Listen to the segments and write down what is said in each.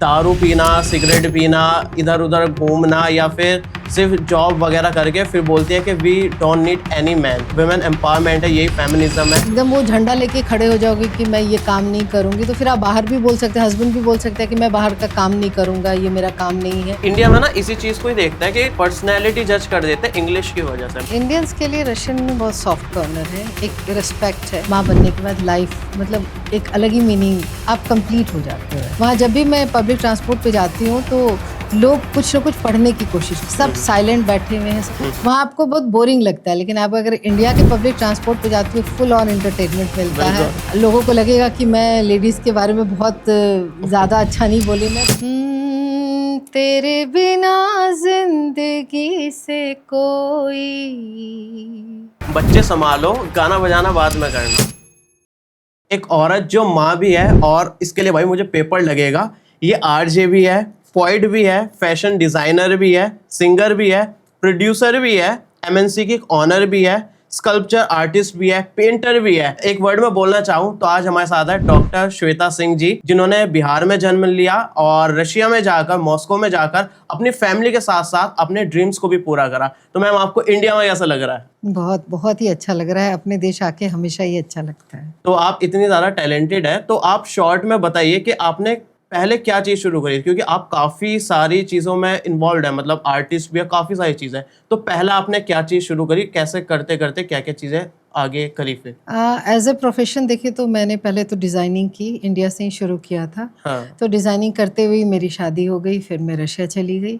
दारू पीना, सिगरेट पीना, इधर उधर घूमना या फिर सिर्फ जॉब वगैरह करके फिर बोलती है कि we don't need any man. Women empowerment है, यही फेमिनिज्म है। एकदम वो झंडा लेके खड़े हो जाओगे कि मैं ये काम नहीं करूंगी, तो फिर आप बाहर भी बोल सकते हैं, हस्बैंड भी बोल सकते हैं कि मैं बाहर का काम नहीं करूंगा, ये मेरा काम नहीं है। इंडिया में ना इसी चीज को ही देखता है कि पर्सनैलिटी जज कर देते हैं इंग्लिश की वजह से। इंडियंस के लिए रशियन में बहुत सॉफ्ट कॉर्नर है, एक रिस्पेक्ट है। माँ बनने के बाद लाइफ मतलब एक अलग ही मीनिंग, आप कंप्लीट हो जाते हो वहाँ। जब भी मैं पब्लिक ट्रांसपोर्ट पे जाती हूँ तो लोग कुछ ना कुछ पढ़ने की कोशिश, सब साइलेंट बैठे हुए हैं, वहाँ आपको बहुत बोरिंग लगता है। लेकिन आप अगर इंडिया के पब्लिक ट्रांसपोर्ट पे जाती हो, फुल ऑन एंटरटेनमेंट मिलता है। लोगों को लगेगा कि मैं लेडीज़ के बारे में बहुत ज़्यादा अच्छा नहीं बोली मैं। तेरे बिना जिंदगी से कोई। बच्चे संभालो, गाना बजाना बाद में करना। एक औरत जो माँ भी है और इसके लिए भाई मुझे पेपर लगेगा, ये आरजे भी है, पोइट भी है, फैशन डिजाइनर भी है, सिंगर भी है, प्रोड्यूसर भी है, एमएनसी की एक ऑनर भी है, स्कल्पचर आर्टिस्ट भी है, पेंटर भी है। एक वर्ड में बोलना चाहूँ तो आज हमारे साथ है डॉक्टर श्वेता सिंह जी, जिन्होंने बिहार में जन्म लिया और रशिया में जाकर, मॉस्को में जाकर अपनी फैमिली के साथ साथ अपने ड्रीम्स को भी पूरा करा। तो मैम आपको इंडिया में कैसा लग रहा है? बहुत बहुत ही अच्छा लग रहा है, अपने देश आके हमेशा ही अच्छा लगता है। तो आप इतनी ज़्यादा टैलेंटेड है, तो आप शॉर्ट में बताइए कि आपने पहले क्या चीज़ शुरू करी, क्योंकि आप काफ़ी सारी चीज़ों में इन्वॉल्व है, मतलब आर्टिस्ट भी है, काफ़ी सारी चीज़ें। तो पहला आपने क्या चीज़ शुरू करी, कैसे करते करते क्या क्या चीज़ें आगे करी फिर? एज ए प्रोफेशन देखे तो मैंने पहले तो डिज़ाइनिंग की, इंडिया से ही शुरू किया था। हाँ। तो डिज़ाइनिंग करते हुए मेरी शादी हो गई, फिर मैं रशिया चली गई।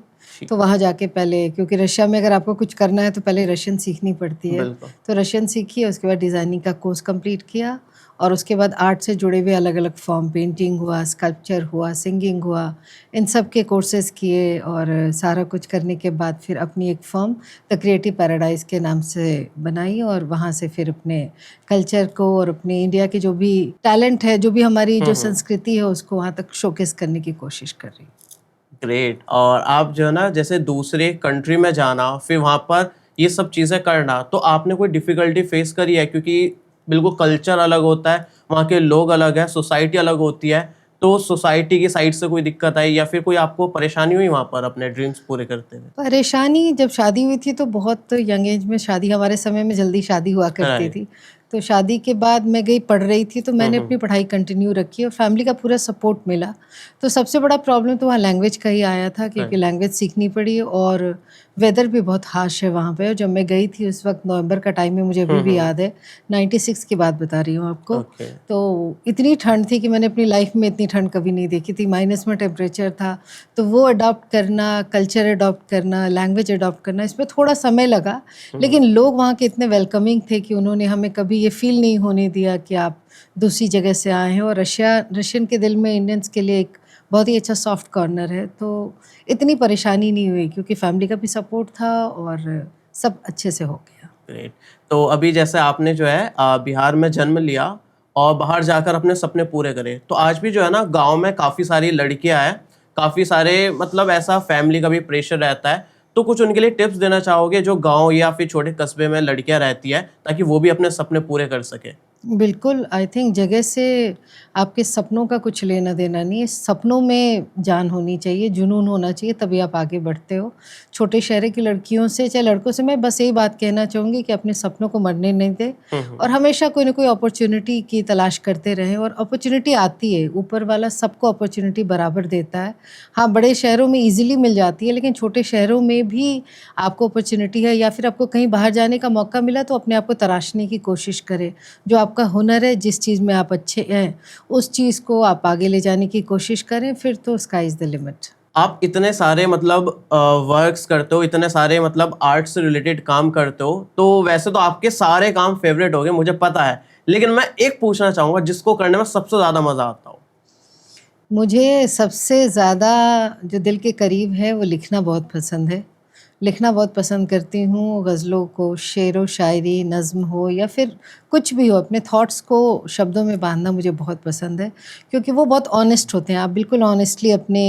तो वहाँ जाके पहले, क्योंकि रशिया में अगर आपको कुछ करना है तो पहले रशियन सीखनी पड़ती है, बिल्कुल। तो रशियन सीखी, उसके बाद डिज़ाइनिंग का कोर्स कंप्लीट किया और उसके बाद आर्ट से जुड़े हुए अलग अलग फॉर्म, पेंटिंग हुआ, स्कल्पचर हुआ, सिंगिंग हुआ, इन सब के कोर्सेज़ किए और सारा कुछ करने के बाद फिर अपनी एक फर्म द क्रिएटिव पैराडाइज के नाम से बनाई और वहाँ से फिर अपने कल्चर को और अपने इंडिया के जो भी टैलेंट है, जो भी हमारी जो संस्कृति है, उसको वहाँ तक शोकेस करने की कोशिश कर रही हूँ। ग्रेट। और आप जो है ना, जैसे दूसरे कंट्री में जाना, फिर वहाँ पर ये सब चीज़ें करना, तो आपने कोई डिफ़िकल्टी फेस करी है? क्योंकि बिल्कुल कल्चर अलग होता है, वहाँ के लोग अलग हैं, सोसाइटी अलग होती है। तो सोसाइटी की साइड से कोई दिक्कत आई या फिर कोई आपको परेशानी हुई वहाँ पर अपने ड्रीम्स पूरे करते हुए? परेशानी जब शादी हुई थी तो बहुत यंग एज में शादी, हमारे समय में जल्दी शादी हुआ करती राइट। थी। तो शादी के बाद मैं गई, पढ़ रही थी, तो मैंने अपनी पढ़ाई कंटिन्यू रखी और फैमिली का पूरा सपोर्ट मिला। तो सबसे बड़ा प्रॉब्लम तो वहाँ लैंग्वेज का ही आया था, क्योंकि राइट। लैंग्वेज सीखनी पड़ी और वेदर भी बहुत हार्श है वहाँ पे। और जब मैं गई थी उस वक्त नवंबर का टाइम है, मुझे अभी भी याद है, 96 की बात बता रही हूँ आपको। ओके। तो इतनी ठंड थी कि मैंने अपनी लाइफ में इतनी ठंड कभी नहीं देखी थी, माइनस में टेम्परेचर था। तो वो अडॉप्ट करना, कल्चर अडॉप्ट करना, लैंग्वेज अडॉप्ट करना, इसमें थोड़ा समय लगा। लेकिन लोग वहाँ के इतने वेलकमिंग थे कि उन्होंने हमें कभी ये फील नहीं होने दिया कि आप दूसरी जगह से आए हैं। और रशियन के दिल में इंडियंस के लिए एक बहुत ही अच्छा सॉफ्ट कॉर्नर है। तो इतनी परेशानी नहीं हुई क्योंकि फैमिली का भी सपोर्ट था और सब अच्छे से हो गया। ग्रेट। तो अभी जैसे आपने जो है बिहार में जन्म लिया और बाहर जाकर अपने सपने पूरे करे, तो आज भी जो है ना गांव में काफ़ी सारी लड़कियां हैं, काफ़ी सारे मतलब ऐसा फैमिली का भी प्रेशर रहता है। तो कुछ उनके लिए टिप्स देना चाहोगे जो गांव या फिर छोटे कस्बे में लड़कियां रहती है, ताकि वो भी अपने सपने पूरे कर सके? बिल्कुल, आई थिंक जगह से आपके सपनों का कुछ लेना देना नहीं है। सपनों में जान होनी चाहिए, जुनून होना चाहिए, तभी आप आगे बढ़ते हो। छोटे शहर की लड़कियों से चाहे लड़कों से मैं बस यही बात कहना चाहूँगी कि अपने सपनों को मरने नहीं दें और हमेशा कोई ना कोई अपॉर्च्युनिटी की तलाश करते रहें। और अपॉर्च्युनिटी आती है, ऊपर वाला सबको अपॉर्च्युनिटी बराबर देता है। हाँ, बड़े शहरों में ईज़िली मिल जाती है, लेकिन छोटे शहरों में भी आपको अपॉर्च्युनिटी है या फिर आपको कहीं बाहर जाने का मौका मिला तो अपने आप को तराशने की कोशिश करें। जो आपका हुनर है, जिस चीज़ में आप अच्छे हैं, उस चीज़ को आप आगे ले जाने की कोशिश करें, फिर तो स्काई इज़ द लिमिट। आप इतने सारे मतलब वर्क्स करते हो, इतने सारे मतलब आर्ट से रिलेटेड काम करते हो, तो वैसे तो आपके सारे काम फेवरेट हो गए, मुझे पता है। लेकिन मैं एक पूछना चाहूँगा जिसको करने में सबसे ज़्यादा मज़ा आता हो। मुझे सबसे ज़्यादा जो दिल के करीब है वो लिखना बहुत पसंद है। लिखना बहुत पसंद करती हूँ, ग़ज़लों को, शेरो शायरी, नज़्म हो या फिर कुछ भी हो, अपने थॉट्स को शब्दों में बाँधना मुझे बहुत पसंद है, क्योंकि वो बहुत ऑनेस्ट होते हैं। आप बिल्कुल ऑनेस्टली अपने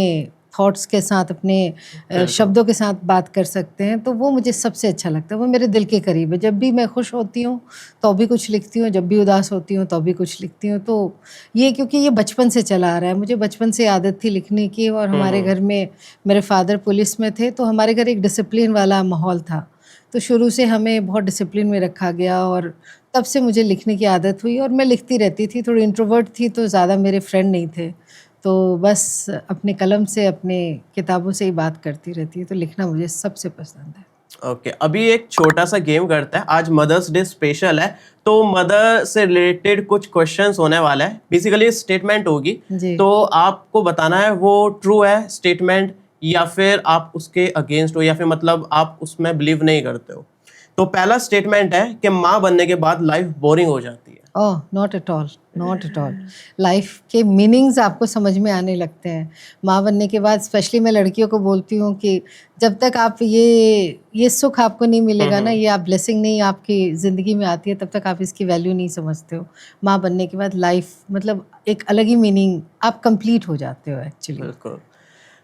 थॉट्स के साथ, अपने शब्दों के साथ बात कर सकते हैं, तो वो मुझे सबसे अच्छा लगता है। वो मेरे दिल के करीब है। जब भी मैं खुश होती हूँ तो भी कुछ लिखती हूँ, जब भी उदास होती हूँ तो भी कुछ लिखती हूँ। तो ये क्योंकि ये बचपन से चला आ रहा है, मुझे बचपन से आदत थी लिखने की। और हमारे घर में मेरे फादर पुलिस में थे, तो हमारे घर एक डिसिप्लिन वाला माहौल था। तो शुरू से हमें बहुत डिसिप्लिन में रखा गया और तब से मुझे लिखने की आदत हुई और मैं लिखती रहती थी। थोड़ी इंट्रोवर्ट थी तो ज़्यादा मेरे फ्रेंड नहीं थे, तो बस अपने कलम से, अपने किताबों से ही बात करती रहती है। तो लिखना मुझे सबसे पसंद है। ओके, अभी एक छोटा सा गेम करते हैं। आज मदर्स डे स्पेशल है, तो मदर से रिलेटेड कुछ क्वेश्चंस होने वाला है। बेसिकली स्टेटमेंट होगी, जी। तो आपको बताना है वो ट्रू है स्टेटमेंट या फिर आप उसके अगेंस्ट हो, या फिर मतलब आप उसमें बिलीव नहीं करते हो। तो पहला स्टेटमेंट है कि माँ बनने के बाद लाइफ बोरिंग हो जाती है। Oh, not at all, not at all. Life के मीनिंग्स आपको समझ में आने लगते हैं माँ बनने के बाद। स्पेशली मैं लड़कियों को बोलती हूँ कि जब तक आप ये सुख आपको नहीं मिलेगा ना, ये आप ब्लेसिंग नहीं आपकी ज़िंदगी में आती है, तब तक आप इसकी वैल्यू नहीं समझते हो। माँ बनने के बाद लाइफ मतलब एक अलग ही मीनिंग, आप कंप्लीट हो जाते हो एक्चुअली। बिल्कुल।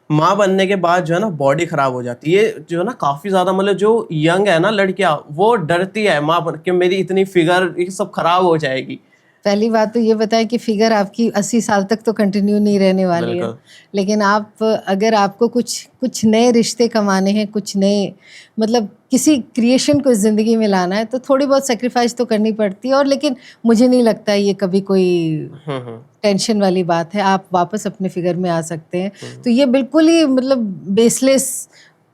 माँ बनने के बाद जो है ना बॉडी खराब हो जाती है। ये जो है ना काफी ज्यादा, मतलब जो यंग है ना लड़कियां, वो डरती है माँ बन के, मेरी इतनी फिगर ये सब खराब हो जाएगी। पहली बात तो ये बताएं कि फिगर आपकी 80 साल तक तो कंटिन्यू नहीं रहने वाली है। बिल्कुल। लेकिन आप अगर आपको कुछ नए रिश्ते कमाने हैं, कुछ नए मतलब किसी क्रिएशन को ज़िंदगी में लाना है, तो थोड़ी बहुत सेक्रीफाइस तो करनी पड़ती है। और लेकिन मुझे नहीं लगता ये कभी कोई टेंशन वाली बात है। आप वापस अपने फिगर में आ सकते हैं। तो ये बिल्कुल ही मतलब बेसलेस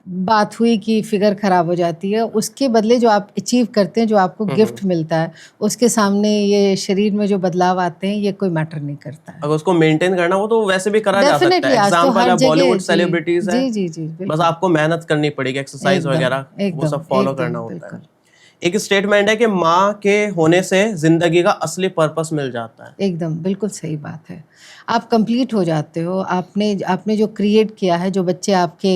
बात हुई कि फिगर खराब हो जाती है। उसके बदले जो आप अचीव करते हैं, जो आपको गिफ्ट मिलता है, उसके सामने ये शरीर में जो बदलाव आते हैं, ये कोई मैटर नहीं करता है। अगर उसको मेंटेन करना हो तो वैसे भी करा जा सकता डेफिनेटली है। आज तो एग्जाम्पल हर है, जगह। बॉलीवुड जी सेलिब्रिटीज है, जी जी जी, बस बिल्कुल आपको मेहनत करनी पड़ेगी, एक्सरसाइज एकदम वगैरह वो एकदम सब फॉलो करना एकदम होता है। बिल्कुल एक स्टेटमेंट है कि माँ के होने से जिंदगी का असली पर्पस मिल जाता है। एकदम बिल्कुल सही बात है। आप कंप्लीट हो जाते हो। आपने आपने जो क्रिएट किया है, जो बच्चे आपके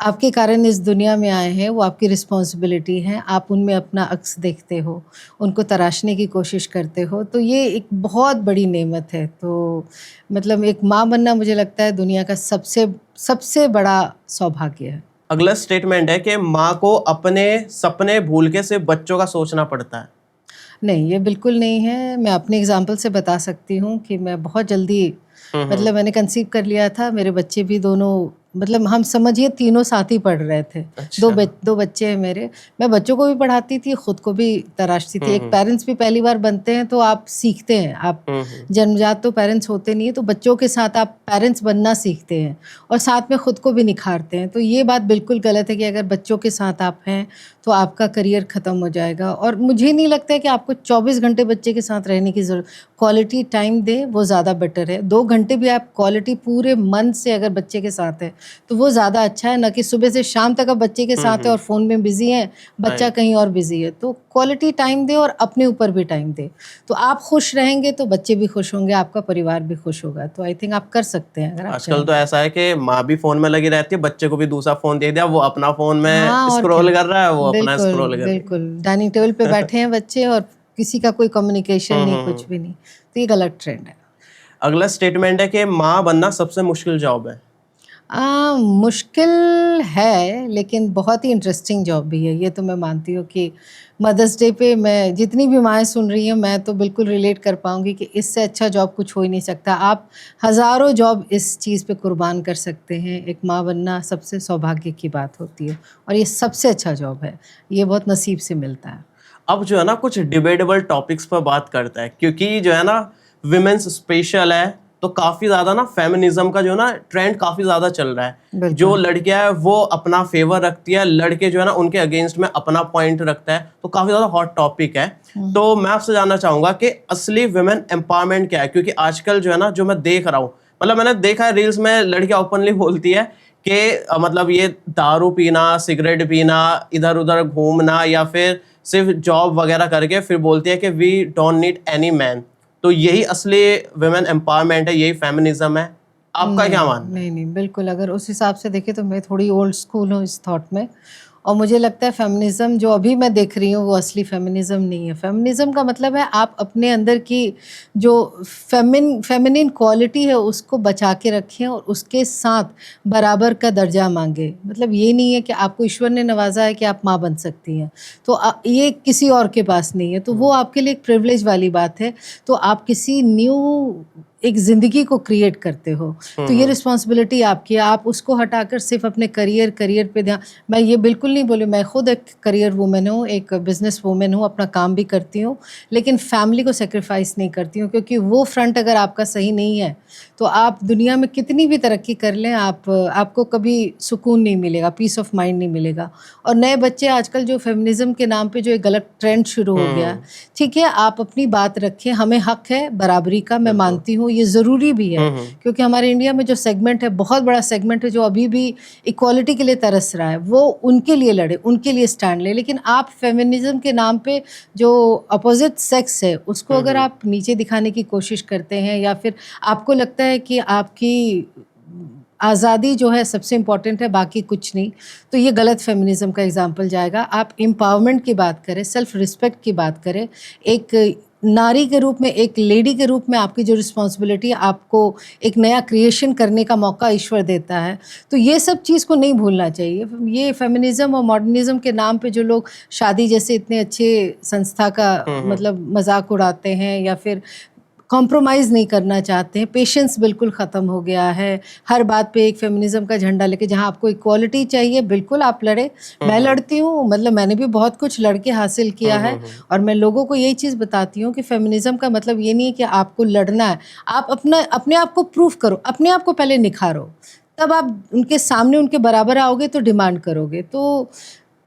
आपके कारण इस दुनिया में आए हैं, वो आपकी रिस्पॉन्सिबिलिटी है। आप उनमें अपना अक्स देखते हो, उनको तराशने की कोशिश करते हो, तो ये एक बहुत बड़ी नेमत है। तो मतलब एक माँ बनना मुझे लगता है दुनिया का सबसे सबसे बड़ा सौभाग्य है। अगला स्टेटमेंट है कि माँ को अपने सपने भूल के सिर्फ बच्चों का सोचना पड़ता है। नहीं, ये बिल्कुल नहीं है। मैं अपने एग्ज़ाम्पल से बता सकती हूँ कि मैं बहुत जल्दी मतलब मैंने कंसीव कर लिया था। मेरे बच्चे भी दोनों मतलब हम समझिए तीनों साथ ही पढ़ रहे थे। अच्छा। 2 बच्चे हैं मेरे। मैं बच्चों को भी पढ़ाती थी, खुद को भी तराशती थी। एक पेरेंट्स भी पहली बार बनते हैं तो आप सीखते हैं। आप जन्मजात तो पेरेंट्स होते नहीं हैं, तो बच्चों के साथ आप पेरेंट्स बनना सीखते हैं और साथ में खुद को भी निखारते हैं। तो ये बात बिल्कुल गलत है कि अगर बच्चों के साथ आप हैं तो आपका करियर ख़त्म हो जाएगा। और मुझे नहीं लगता है कि आपको 24 घंटे बच्चे के साथ रहने की ज़रूरत। क्वालिटी टाइम दें, वो ज़्यादा बेटर है। 2 घंटे भी आप क्वालिटी पूरे मन से अगर बच्चे के साथ है तो वो ज़्यादा अच्छा है, ना कि सुबह से शाम तक आप बच्चे के साथ हैं और फ़ोन में बिज़ी हैं, बच्चा कहीं और बिज़ी है। तो क्वालिटी टाइम दें और अपने ऊपर भी टाइम दें। तो आप खुश रहेंगे तो बच्चे भी खुश होंगे, आपका परिवार भी खुश होगा। तो आई थिंक आप कर सकते हैं अगर आप आजकल तो ऐसा है कि माँ भी फोन में लगी रहती है, बच्चे को भी दूसरा फोन दे दिया, वो अपना फोन में हाँ, और स्क्रॉल क्या। कर रहा है, वो अपना बिल्कुल, स्क्रॉल कर रही बिल्कुल। डाइनिंग टेबल पे बैठे हैं बच्चे और किसी का कोई कम्युनिकेशन नहीं, कुछ भी नहीं। तो ये गलत ट्रेंड है। अगला स्टेटमेंट है कि माँ बनना सबसे मुश्किल जॉब है। मुश्किल है, लेकिन बहुत ही इंटरेस्टिंग जॉब भी है। ये तो मैं मानती हूँ कि मदर्स डे पे मैं जितनी भी माएँ सुन रही हैं, मैं तो बिल्कुल रिलेट कर पाऊँगी कि इससे अच्छा जॉब कुछ हो ही नहीं सकता। आप हज़ारों जॉब इस चीज़ पे कुर्बान कर सकते हैं। एक माँ बनना सबसे सौभाग्य की बात होती है और ये सबसे अच्छा जॉब है। ये बहुत नसीब से मिलता है। अब जो है ना कुछ डिबेटेबल टॉपिक्स पर बात करता है, क्योंकि जो है ना विमेंस स्पेशल है, तो काफी ज्यादा ना फेमिनिज्म का जो ना ट्रेंड काफी ज्यादा चल रहा है। बिल्कुल। जो लड़कियां है वो अपना फेवर रखती है, लड़के जो है ना उनके अगेंस्ट में अपना पॉइंट रखता है, तो काफी ज्यादा हॉट टॉपिक है। तो मैं आपसे जानना चाहूंगा कि असली विमेन एम्पावरमेंट क्या है, क्योंकि आजकल जो है ना जो मैं देख रहा हूँ, मतलब मैंने देखा है रील्स में लड़कियां ओपनली बोलती है कि मतलब ये दारू पीना, सिगरेट पीना, इधर उधर घूमना, या फिर सिर्फ जॉब वगैरह करके फिर बोलती है कि we don't need any man. तो यही असली वुमेन एम्पावरमेंट है, यही फेमिनिज्म है। आपका क्या नहीं, मानना है? नहीं, नहीं, बिल्कुल अगर उस हिसाब से देखें तो मैं थोड़ी ओल्ड स्कूल हूँ इस थॉट में। और मुझे लगता है फेमिनिज्म जो अभी मैं देख रही हूँ वो असली फेमिनिज्म नहीं है। फेमिनिज्म का मतलब है आप अपने अंदर की जो फेमिनिन क्वालिटी है उसको बचा के रखें और उसके साथ बराबर का दर्जा मांगे। मतलब ये नहीं है कि आपको ईश्वर ने नवाजा है कि आप माँ बन सकती हैं तो ये किसी और के पास नहीं है, तो वो आपके लिए एक प्रिविलेज वाली बात है। तो आप किसी न्यू एक ज़िंदगी को क्रिएट करते हो तो ये रिस्पॉन्सिबिलिटी आपकी है। आप उसको हटाकर सिर्फ अपने करियर पे ध्यान, मैं ये बिल्कुल नहीं बोली, मैं खुद एक करियर वूमेन हूँ, एक बिजनेस वूमेन हूँ, अपना काम भी करती हूँ, लेकिन फैमिली को सेक्रीफाइस नहीं करती हूँ, क्योंकि वो फ्रंट अगर आपका सही नहीं है तो आप दुनिया में कितनी भी तरक्की कर लें आपको कभी सुकून नहीं मिलेगा, पीस ऑफ माइंड नहीं मिलेगा। और नए बच्चे आजकल जो फेमिनिज्म के नाम पे जो एक गलत ट्रेंड शुरू हो गया, ठीक है, आप अपनी बात रखें, हमें हक है बराबरी का, मैं मानती हूँ, ये ज़रूरी भी है, क्योंकि हमारे इंडिया में जो सेगमेंट है, बहुत बड़ा सेगमेंट है जो अभी भी इक्वालिटी के लिए तरस रहा है, वो उनके लिए लड़े, उनके लिए स्टैंड ले। लेकिन आप फेमिनिज्म के नाम पे जो अपोजिट सेक्स है उसको अगर आप नीचे दिखाने की कोशिश करते हैं, या फिर आपको लगता है कि आपकी आज़ादी जो है सबसे इम्पॉर्टेंट है, बाकी कुछ नहीं, तो ये गलत फेमिनिज्म का एग्जाम्पल जाएगा। आप एम्पावरमेंट की बात करें, सेल्फ रिस्पेक्ट की बात करें, एक नारी के रूप में, एक लेडी के रूप में आपकी जो रिस्पॉन्सिबिलिटी है, आपको एक नया क्रिएशन करने का मौका ईश्वर देता है, तो ये सब चीज़ को नहीं भूलना चाहिए। ये फेमिनिज्म और मॉडर्निज्म के नाम पे जो लोग शादी जैसे इतने अच्छे संस्था का मतलब मजाक उड़ाते हैं, या फिर कॉम्प्रोमाइज़ नहीं करना चाहते हैं, पेशेंस बिल्कुल ख़त्म हो गया है, हर बात पे एक फेमिनिज्म का झंडा लेके, जहाँ आपको इक्वालिटी चाहिए बिल्कुल आप लड़े, मैं लड़ती हूँ, मतलब मैंने भी बहुत कुछ लड़ के हासिल किया है। और मैं लोगों को यही चीज़ बताती हूँ कि फेमिनिज्म का मतलब ये नहीं है कि आपको लड़ना है, आप अपने आप को प्रूफ करो, अपने आप को पहले निखारो, तब आप उनके सामने उनके बराबर आओगे तो डिमांड करोगे। तो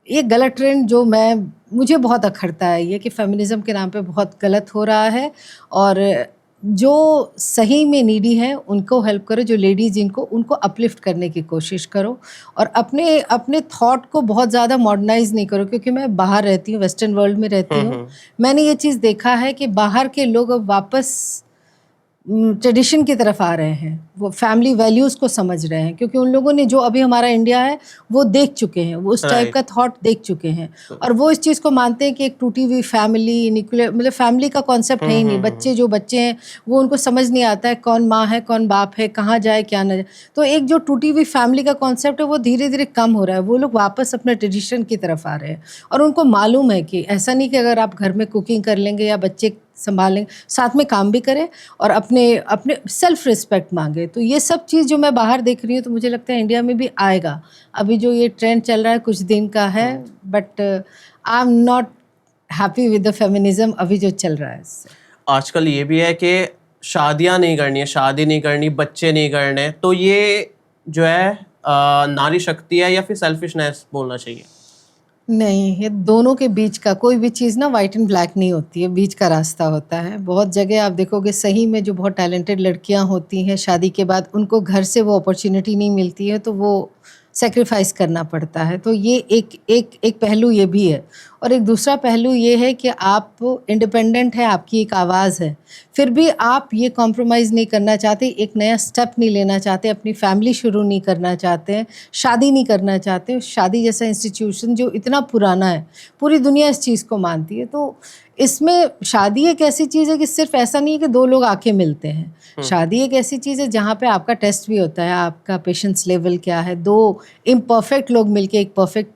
ये गलत ट्रेंड जो मुझे बहुत अखरता है ये, कि फेमिनिज्म के नाम पे बहुत गलत हो रहा है, और जो सही में नीडी है उनको हेल्प करो, जो लेडीज़ जिनको, उनको अपलिफ्ट करने की कोशिश करो, और अपने थॉट को बहुत ज़्यादा मॉडर्नाइज नहीं करो। क्योंकि मैं बाहर रहती हूँ, वेस्टर्न वर्ल्ड में रहती हूँ, मैंने ये चीज़ देखा है कि बाहर के लोग अब वापस ट्रेडिशन की तरफ आ रहे हैं, वो फैमिली वैल्यूज़ को समझ रहे हैं, क्योंकि उन लोगों ने जो अभी हमारा इंडिया है वो देख चुके हैं, वो उस टाइप का थॉट देख चुके हैं, और वो इस चीज़ को मानते हैं कि एक टूटी हुई फैमिली, न्यूक्लियर, मतलब फैमिली का कॉन्सेप्ट है ही नहीं। बच्चे हैं वो, उनको समझ नहीं आता है कौन माँ है कौन बाप है, कहाँ जाए क्या न जाए। तो एक जो टूटी हुई फैमिली का कॉन्सेप्ट है वो धीरे धीरे कम हो रहा है, वो लोग वापस अपने ट्रेडिशन की तरफ आ रहे हैं, और उनको मालूम है कि ऐसा नहीं कि अगर आप घर में कुकिंग कर लेंगे या बच्चे संभालें, साथ में काम भी करें और अपने सेल्फ रिस्पेक्ट मांगे। तो ये सब चीज़ जो मैं बाहर देख रही हूँ, तो मुझे लगता है इंडिया में भी आएगा। अभी जो ये ट्रेंड चल रहा है कुछ दिन का है, but I am not happy with the feminism अभी जो चल रहा है इससे। आजकल ये भी है कि शादियां नहीं करनी है, शादी नहीं करनी, बच्चे नहीं करने, तो ये जो है नारी शक्ति है या फिर सेल्फिशनेस बोलना चाहिए? नहीं, ये दोनों के बीच का कोई भी चीज़ ना वाइट एंड ब्लैक नहीं होती है, बीच का रास्ता होता है। बहुत जगह आप देखोगे सही में जो बहुत टैलेंटेड लड़कियां होती हैं, शादी के बाद उनको घर से वो अपॉर्चुनिटी नहीं मिलती है, तो वो सैक्रिफाइस करना पड़ता है। तो ये एक पहलू ये भी है, और एक दूसरा पहलू ये है कि आप इंडिपेंडेंट है, आपकी एक आवाज़ है, फिर भी आप ये कॉम्प्रोमाइज़ नहीं करना चाहते, एक नया स्टेप नहीं लेना चाहते, अपनी फैमिली शुरू नहीं करना चाहते हैं, शादी नहीं करना चाहते। शादी जैसा इंस्टीट्यूशन जो इतना पुराना है, पूरी दुनिया इस चीज़ को मानती है, तो इसमें शादी एक ऐसी चीज़ है कि सिर्फ ऐसा नहीं है कि दो लोग आके मिलते हैं। शादी एक ऐसी चीज़ है जहाँ पे आपका टेस्ट भी होता है, आपका पेशेंस लेवल क्या है, दो इम्परफेक्ट लोग मिलके एक परफेक्ट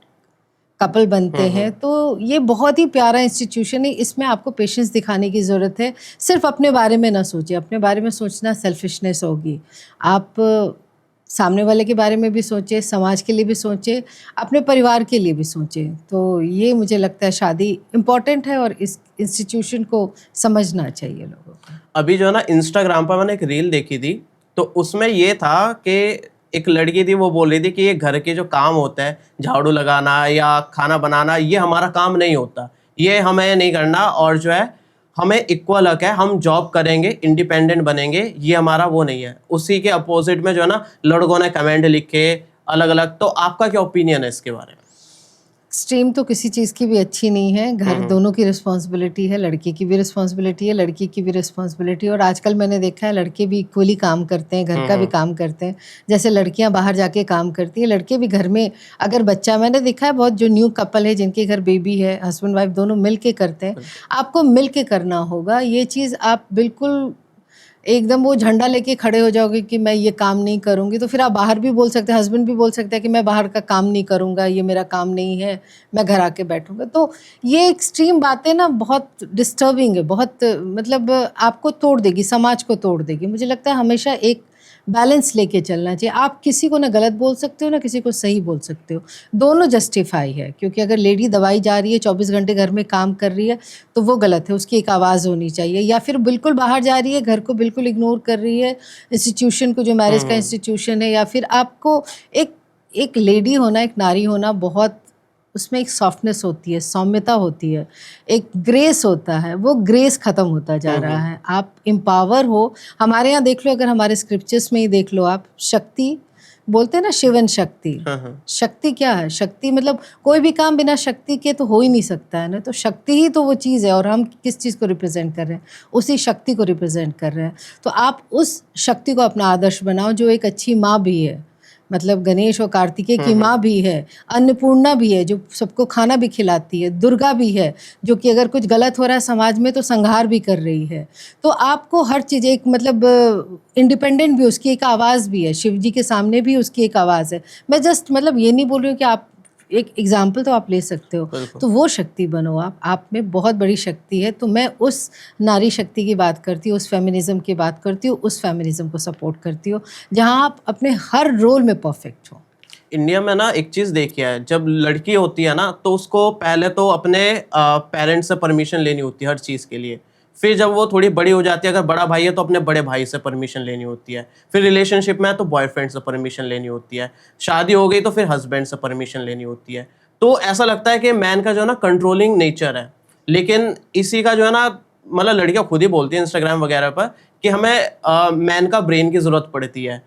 कपल बनते हैं। तो ये बहुत ही प्यारा इंस्टीट्यूशन है, इसमें आपको पेशेंस दिखाने की ज़रूरत है। सिर्फ अपने बारे में ना सोचिए, अपने बारे में सोचना सेल्फिशनेस होगी। आप सामने वाले के बारे में भी सोचें, समाज के लिए भी सोचें, अपने परिवार के लिए भी सोचें। तो ये मुझे लगता है शादी इम्पॉर्टेंट है, और इस इंस्टीट्यूशन को समझना चाहिए लोगों को। अभी जो है ना, इंस्टाग्राम पर मैंने एक रील देखी थी, तो उसमें ये था कि एक लड़की थी, वो बोल रही थी कि ये घर के जो काम होता है, झाड़ू लगाना या खाना बनाना, ये हमारा काम नहीं होता, ये हमें नहीं करना, और जो है हमें इक्वल हक है, हम जॉब करेंगे, इंडिपेंडेंट बनेंगे, ये हमारा वो नहीं है। उसी के अपोजिट में जो है ना, लड़कों ने कमेंट लिखे अलग अलग। तो आपका क्या ओपिनियन है इसके बारे में? एक्सट्रीम तो किसी चीज़ की भी अच्छी नहीं है। घर दोनों की रिस्पॉन्सिबिलिटी है, लड़के की भी रिस्पॉन्सिबिलिटी है, लड़की की भी रिस्पॉन्सिबिलिटी। और आजकल मैंने देखा है लड़के भी इक्वली काम करते हैं, घर का भी काम करते हैं। जैसे लड़कियां बाहर जाके काम करती हैं, लड़के भी घर में अगर बच्चा, मैंने देखा है बहुत जो न्यू कपल है जिनके घर बेबी है, हस्बैंड वाइफ दोनों मिल के करते हैं। आपको मिल के करना होगा ये चीज़। आप बिल्कुल एकदम वो झंडा लेके खड़े हो जाओगे कि मैं ये काम नहीं करूँगी, तो फिर आप बाहर भी बोल सकते हैं, हस्बैंड भी बोल सकते हैं कि मैं बाहर का काम नहीं करूँगा, ये मेरा काम नहीं है, मैं घर आके बैठूँगा। तो ये एक्सट्रीम बातें ना बहुत डिस्टर्बिंग है, बहुत मतलब आपको तोड़ देगी, समाज को तोड़ देगी। मुझे लगता है हमेशा एक बैलेंस लेके चलना चाहिए। आप किसी को ना गलत बोल सकते हो ना किसी को सही बोल सकते हो, दोनों जस्टिफाई है। क्योंकि अगर लेडी दवाई जा रही है, 24 घंटे घर में काम कर रही है, तो वो गलत है, उसकी एक आवाज़ होनी चाहिए। या फिर बिल्कुल बाहर जा रही है, घर को बिल्कुल इग्नोर कर रही है, इंस्टीट्यूशन को, जो मैरिज का इंस्टीट्यूशन है। या फिर आपको एक लेडी होना, एक नारी होना, बहुत उसमें एक सॉफ्टनेस होती है, सौम्यता होती है, एक ग्रेस होता है। वो ग्रेस ख़त्म होता जा रहा है। आप एम्पावर हो। हमारे यहाँ देख लो, अगर हमारे स्क्रिप्चर्स में ही देख लो आप, शक्ति बोलते हैं ना, शिवन शक्ति। शक्ति क्या है? शक्ति मतलब कोई भी काम बिना शक्ति के तो हो ही नहीं सकता है ना। तो शक्ति ही तो वो चीज़ है। और हम किस चीज़ को रिप्रेजेंट कर रहे हैं? उसी शक्ति को रिप्रेजेंट कर रहे हैं। तो आप उस शक्ति को अपना आदर्श बनाओ, जो एक अच्छी माँ भी है। मतलब गणेश और कार्तिकेय की माँ भी है, अन्नपूर्णा भी है जो सबको खाना भी खिलाती है, दुर्गा भी है जो कि अगर कुछ गलत हो रहा है समाज में तो संहार भी कर रही है। तो आपको हर चीज़ एक मतलब इंडिपेंडेंट भी, उसकी एक आवाज़ भी है। शिव जी के सामने भी उसकी एक आवाज़ है। मैं जस्ट मतलब ये नहीं बोल रही हूँ कि आप, एक एग्जाम्पल तो आप ले सकते हो। तो वो शक्ति बनो आप में बहुत बड़ी शक्ति है। तो मैं उस नारी शक्ति की बात करती हूँ, उस फेमिनिज्म की बात करती हूँ, उस फेमिनिज्म को सपोर्ट करती हूँ जहाँ आप अपने हर रोल में परफेक्ट हो। इंडिया में ना एक चीज देखी है, जब लड़की होती है ना तो उसको पहले तो अपने पेरेंट्स से परमिशन लेनी होती है हर चीज के लिए। फिर जब वो थोड़ी बड़ी हो जाती है, अगर बड़ा भाई है तो अपने बड़े भाई से परमिशन लेनी होती है। फिर रिलेशनशिप में है तो बॉयफ्रेंड से परमिशन लेनी होती है। शादी हो गई तो फिर हस्बैंड से परमिशन लेनी होती है। तो ऐसा लगता है कि मैन का जो है ना कंट्रोलिंग नेचर है। लेकिन इसी का जो है ना, मतलब लड़कियां खुद ही बोलती है इंस्टाग्राम वगैरह पर कि हमें मैन का ब्रेन की जरूरत पड़ती है,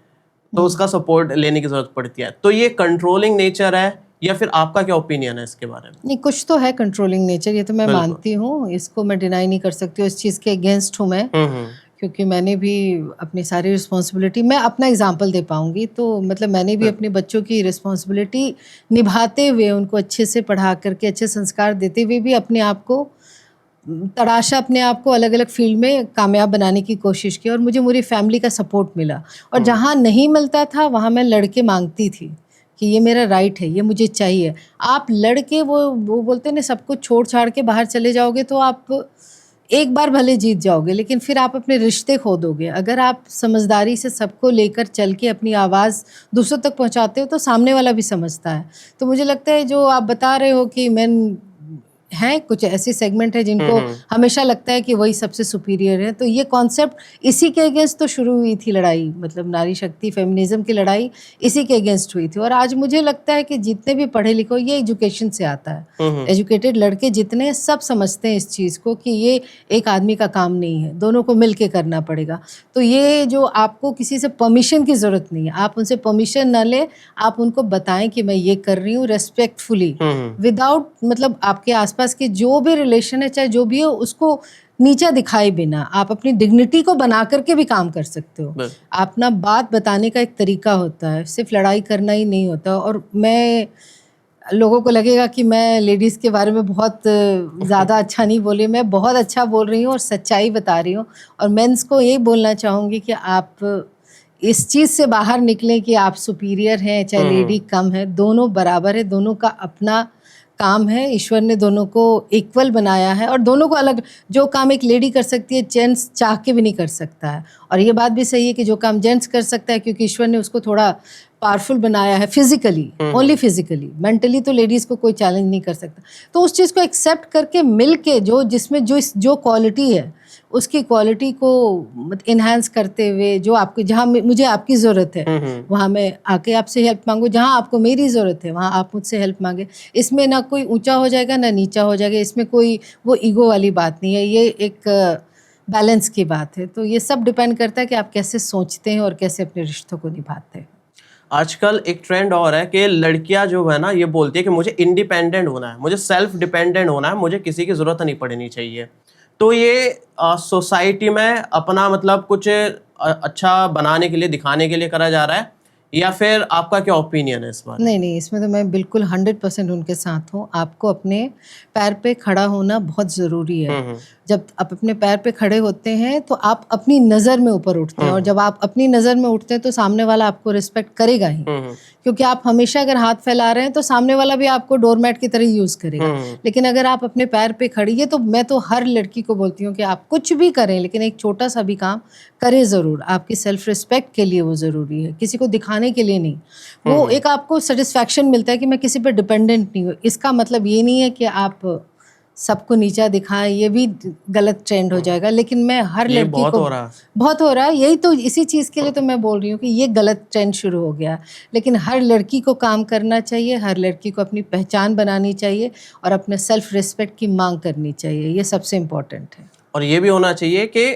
तो उसका सपोर्ट लेने की जरूरत पड़ती है। तो ये कंट्रोलिंग नेचर है या फिर आपका क्या ओपिनियन है इसके बारे में? नहीं, कुछ तो है कंट्रोलिंग नेचर, ये तो मैं मानती हूँ, इसको मैं डिनाई नहीं कर सकती हूँ। इस चीज़ के अगेंस्ट हूँ मैं, क्योंकि मैंने भी अपनी सारी रिस्पॉन्सिबिलिटी, मैं अपना एग्जांपल दे पाऊँगी तो मतलब मैंने भी अपने बच्चों की रिस्पॉन्सिबिलिटी निभाते हुए, उनको अच्छे से पढ़ा करके, अच्छे संस्कार देते हुए भी अपने आप को तराशा, अपने आप को अलग अलग फील्ड में कामयाब बनाने की कोशिश की। और मुझे मेरी फैमिली का सपोर्ट मिला। और जहाँ नहीं मिलता था वहाँ मैं लड़के मांगती थी कि ये मेरा राइट है, ये मुझे चाहिए। आप लड़के वो बोलते हैं ना, सब कुछ छोड़ छाड़ के बाहर चले जाओगे तो आप एक बार भले जीत जाओगे, लेकिन फिर आप अपने रिश्ते खो दोगे। अगर आप समझदारी से सबको लेकर चल के अपनी आवाज़ दूसरों तक पहुंचाते हो तो सामने वाला भी समझता है। तो मुझे लगता है जो आप बता रहे हो कि मैन हैं, कुछ ऐसे सेगमेंट है जिनको हमेशा लगता है कि वही सबसे सुपीरियर है। तो ये कॉन्सेप्ट, इसी के अगेंस्ट तो शुरू हुई थी लड़ाई, मतलब नारी शक्ति फेमिनिज्म की लड़ाई इसी के अगेंस्ट हुई थी। और आज मुझे लगता है कि जितने भी पढ़े लिखे, ये एजुकेशन से आता है। एजुकेटेड लड़के जितने, सब समझते हैं इस चीज़ को कि ये एक आदमी का काम नहीं है, दोनों को मिल के करना पड़ेगा। तो ये जो आपको किसी से परमिशन की ज़रूरत नहीं है, आप उनसे परमिशन ना ले, आप उनको बताएं कि मैं ये कर रही हूँ रेस्पेक्टफुली, विदाउट मतलब आपके आसपास के जो भी रिलेशन है, चाहे जो भी हो, उसको नीचा दिखाए बिना आप अपनी डिग्निटी को बना करके भी काम कर सकते हो। अपना बात बताने का एक तरीका होता है, सिर्फ लड़ाई करना ही नहीं होता। और मैं, लोगों को लगेगा कि मैं लेडीज़ के बारे में बहुत ज़्यादा अच्छा नहीं बोली, मैं बहुत अच्छा बोल रही हूँ और सच्चाई बता रही हूँ। और मेंस को ये बोलना चाहूँगी कि आप इस चीज़ से बाहर निकलें कि आप सुपीरियर हैं चाहे लेडी कम है, दोनों बराबर है, दोनों का अपना काम है। ईश्वर ने दोनों को इक्वल बनाया है और दोनों को अलग, जो काम एक लेडी कर सकती है जेंट्स चाह के भी नहीं कर सकता है। और ये बात भी सही है कि जो काम जेंट्स कर सकता है, क्योंकि ईश्वर ने उसको थोड़ा पावरफुल बनाया है फिजिकली, ओनली फिजिकली, मेंटली तो लेडीज़ को कोई चैलेंज नहीं कर सकता। तो उस चीज़ को एक्सेप्ट करके मिल के, जो जिसमें जो क्वालिटी है उसकी क्वालिटी को इन्हांस करते हुए, जो आपको, जहाँ मुझे आपकी ज़रूरत है वहाँ मैं आके आपसे हेल्प मांगू, जहाँ आपको मेरी ज़रूरत है वहाँ आप मुझसे हेल्प मांगे। इसमें ना कोई ऊंचा हो जाएगा ना नीचा हो जाएगा, इसमें कोई वो ईगो वाली बात नहीं है, ये एक बैलेंस की बात है। तो ये सब डिपेंड करता है कि आप कैसे सोचते हैं और कैसे अपने रिश्तों को निभाते हैं। आजकल एक ट्रेंड और है कि लड़कियां जो है ना ये बोलती है कि मुझे इंडिपेंडेंट होना है, मुझे सेल्फ डिपेंडेंट होना है, मुझे किसी की ज़रूरत नहीं पड़नी चाहिए। तो ये सोसाइटी में अपना मतलब कुछ अच्छा बनाने के लिए, दिखाने के लिए करा जा रहा है, या फिर आपका क्या ओपिनियन है इस बारे में? नहीं नहीं, इसमें तो मैं बिल्कुल 100% उनके साथ हूँ। आपको अपने पैर पे खड़ा होना बहुत ज़रूरी है। जब आप अपने पैर पे खड़े होते हैं तो आप अपनी नज़र में ऊपर उठते हैं, और जब आप अपनी नज़र में उठते हैं तो सामने वाला आपको रिस्पेक्ट करेगा ही, क्योंकि आप हमेशा अगर हाथ फैला रहे हैं तो सामने वाला भी आपको डोरमैट की तरह यूज़ करेगा। लेकिन अगर आप अपने पैर पे खड़ी है, तो मैं तो हर लड़की को बोलती हूँ कि आप कुछ भी करें लेकिन एक छोटा सा भी काम करें ज़रूर। आपकी सेल्फ रिस्पेक्ट के लिए वो ज़रूरी है, किसी को दिखाने के लिए नहीं। वो एक आपको सेटिस्फैक्शन मिलता है कि मैं किसी पे डिपेंडेंट नहीं हूँ। इसका मतलब ये नहीं है कि आप सबको नीचा दिखाएं, ये भी गलत ट्रेंड हो जाएगा। लेकिन मैं हर ये लड़की बहुत को हो रहा है। बहुत हो रहा है, यही तो इसी चीज़ के लिए तो मैं बोल रही हूँ कि ये गलत ट्रेंड शुरू हो गया। लेकिन हर लड़की को काम करना चाहिए, हर लड़की को अपनी पहचान बनानी चाहिए और अपने सेल्फ रिस्पेक्ट की मांग करनी चाहिए। ये सबसे इम्पोर्टेंट है। और ये भी होना चाहिए कि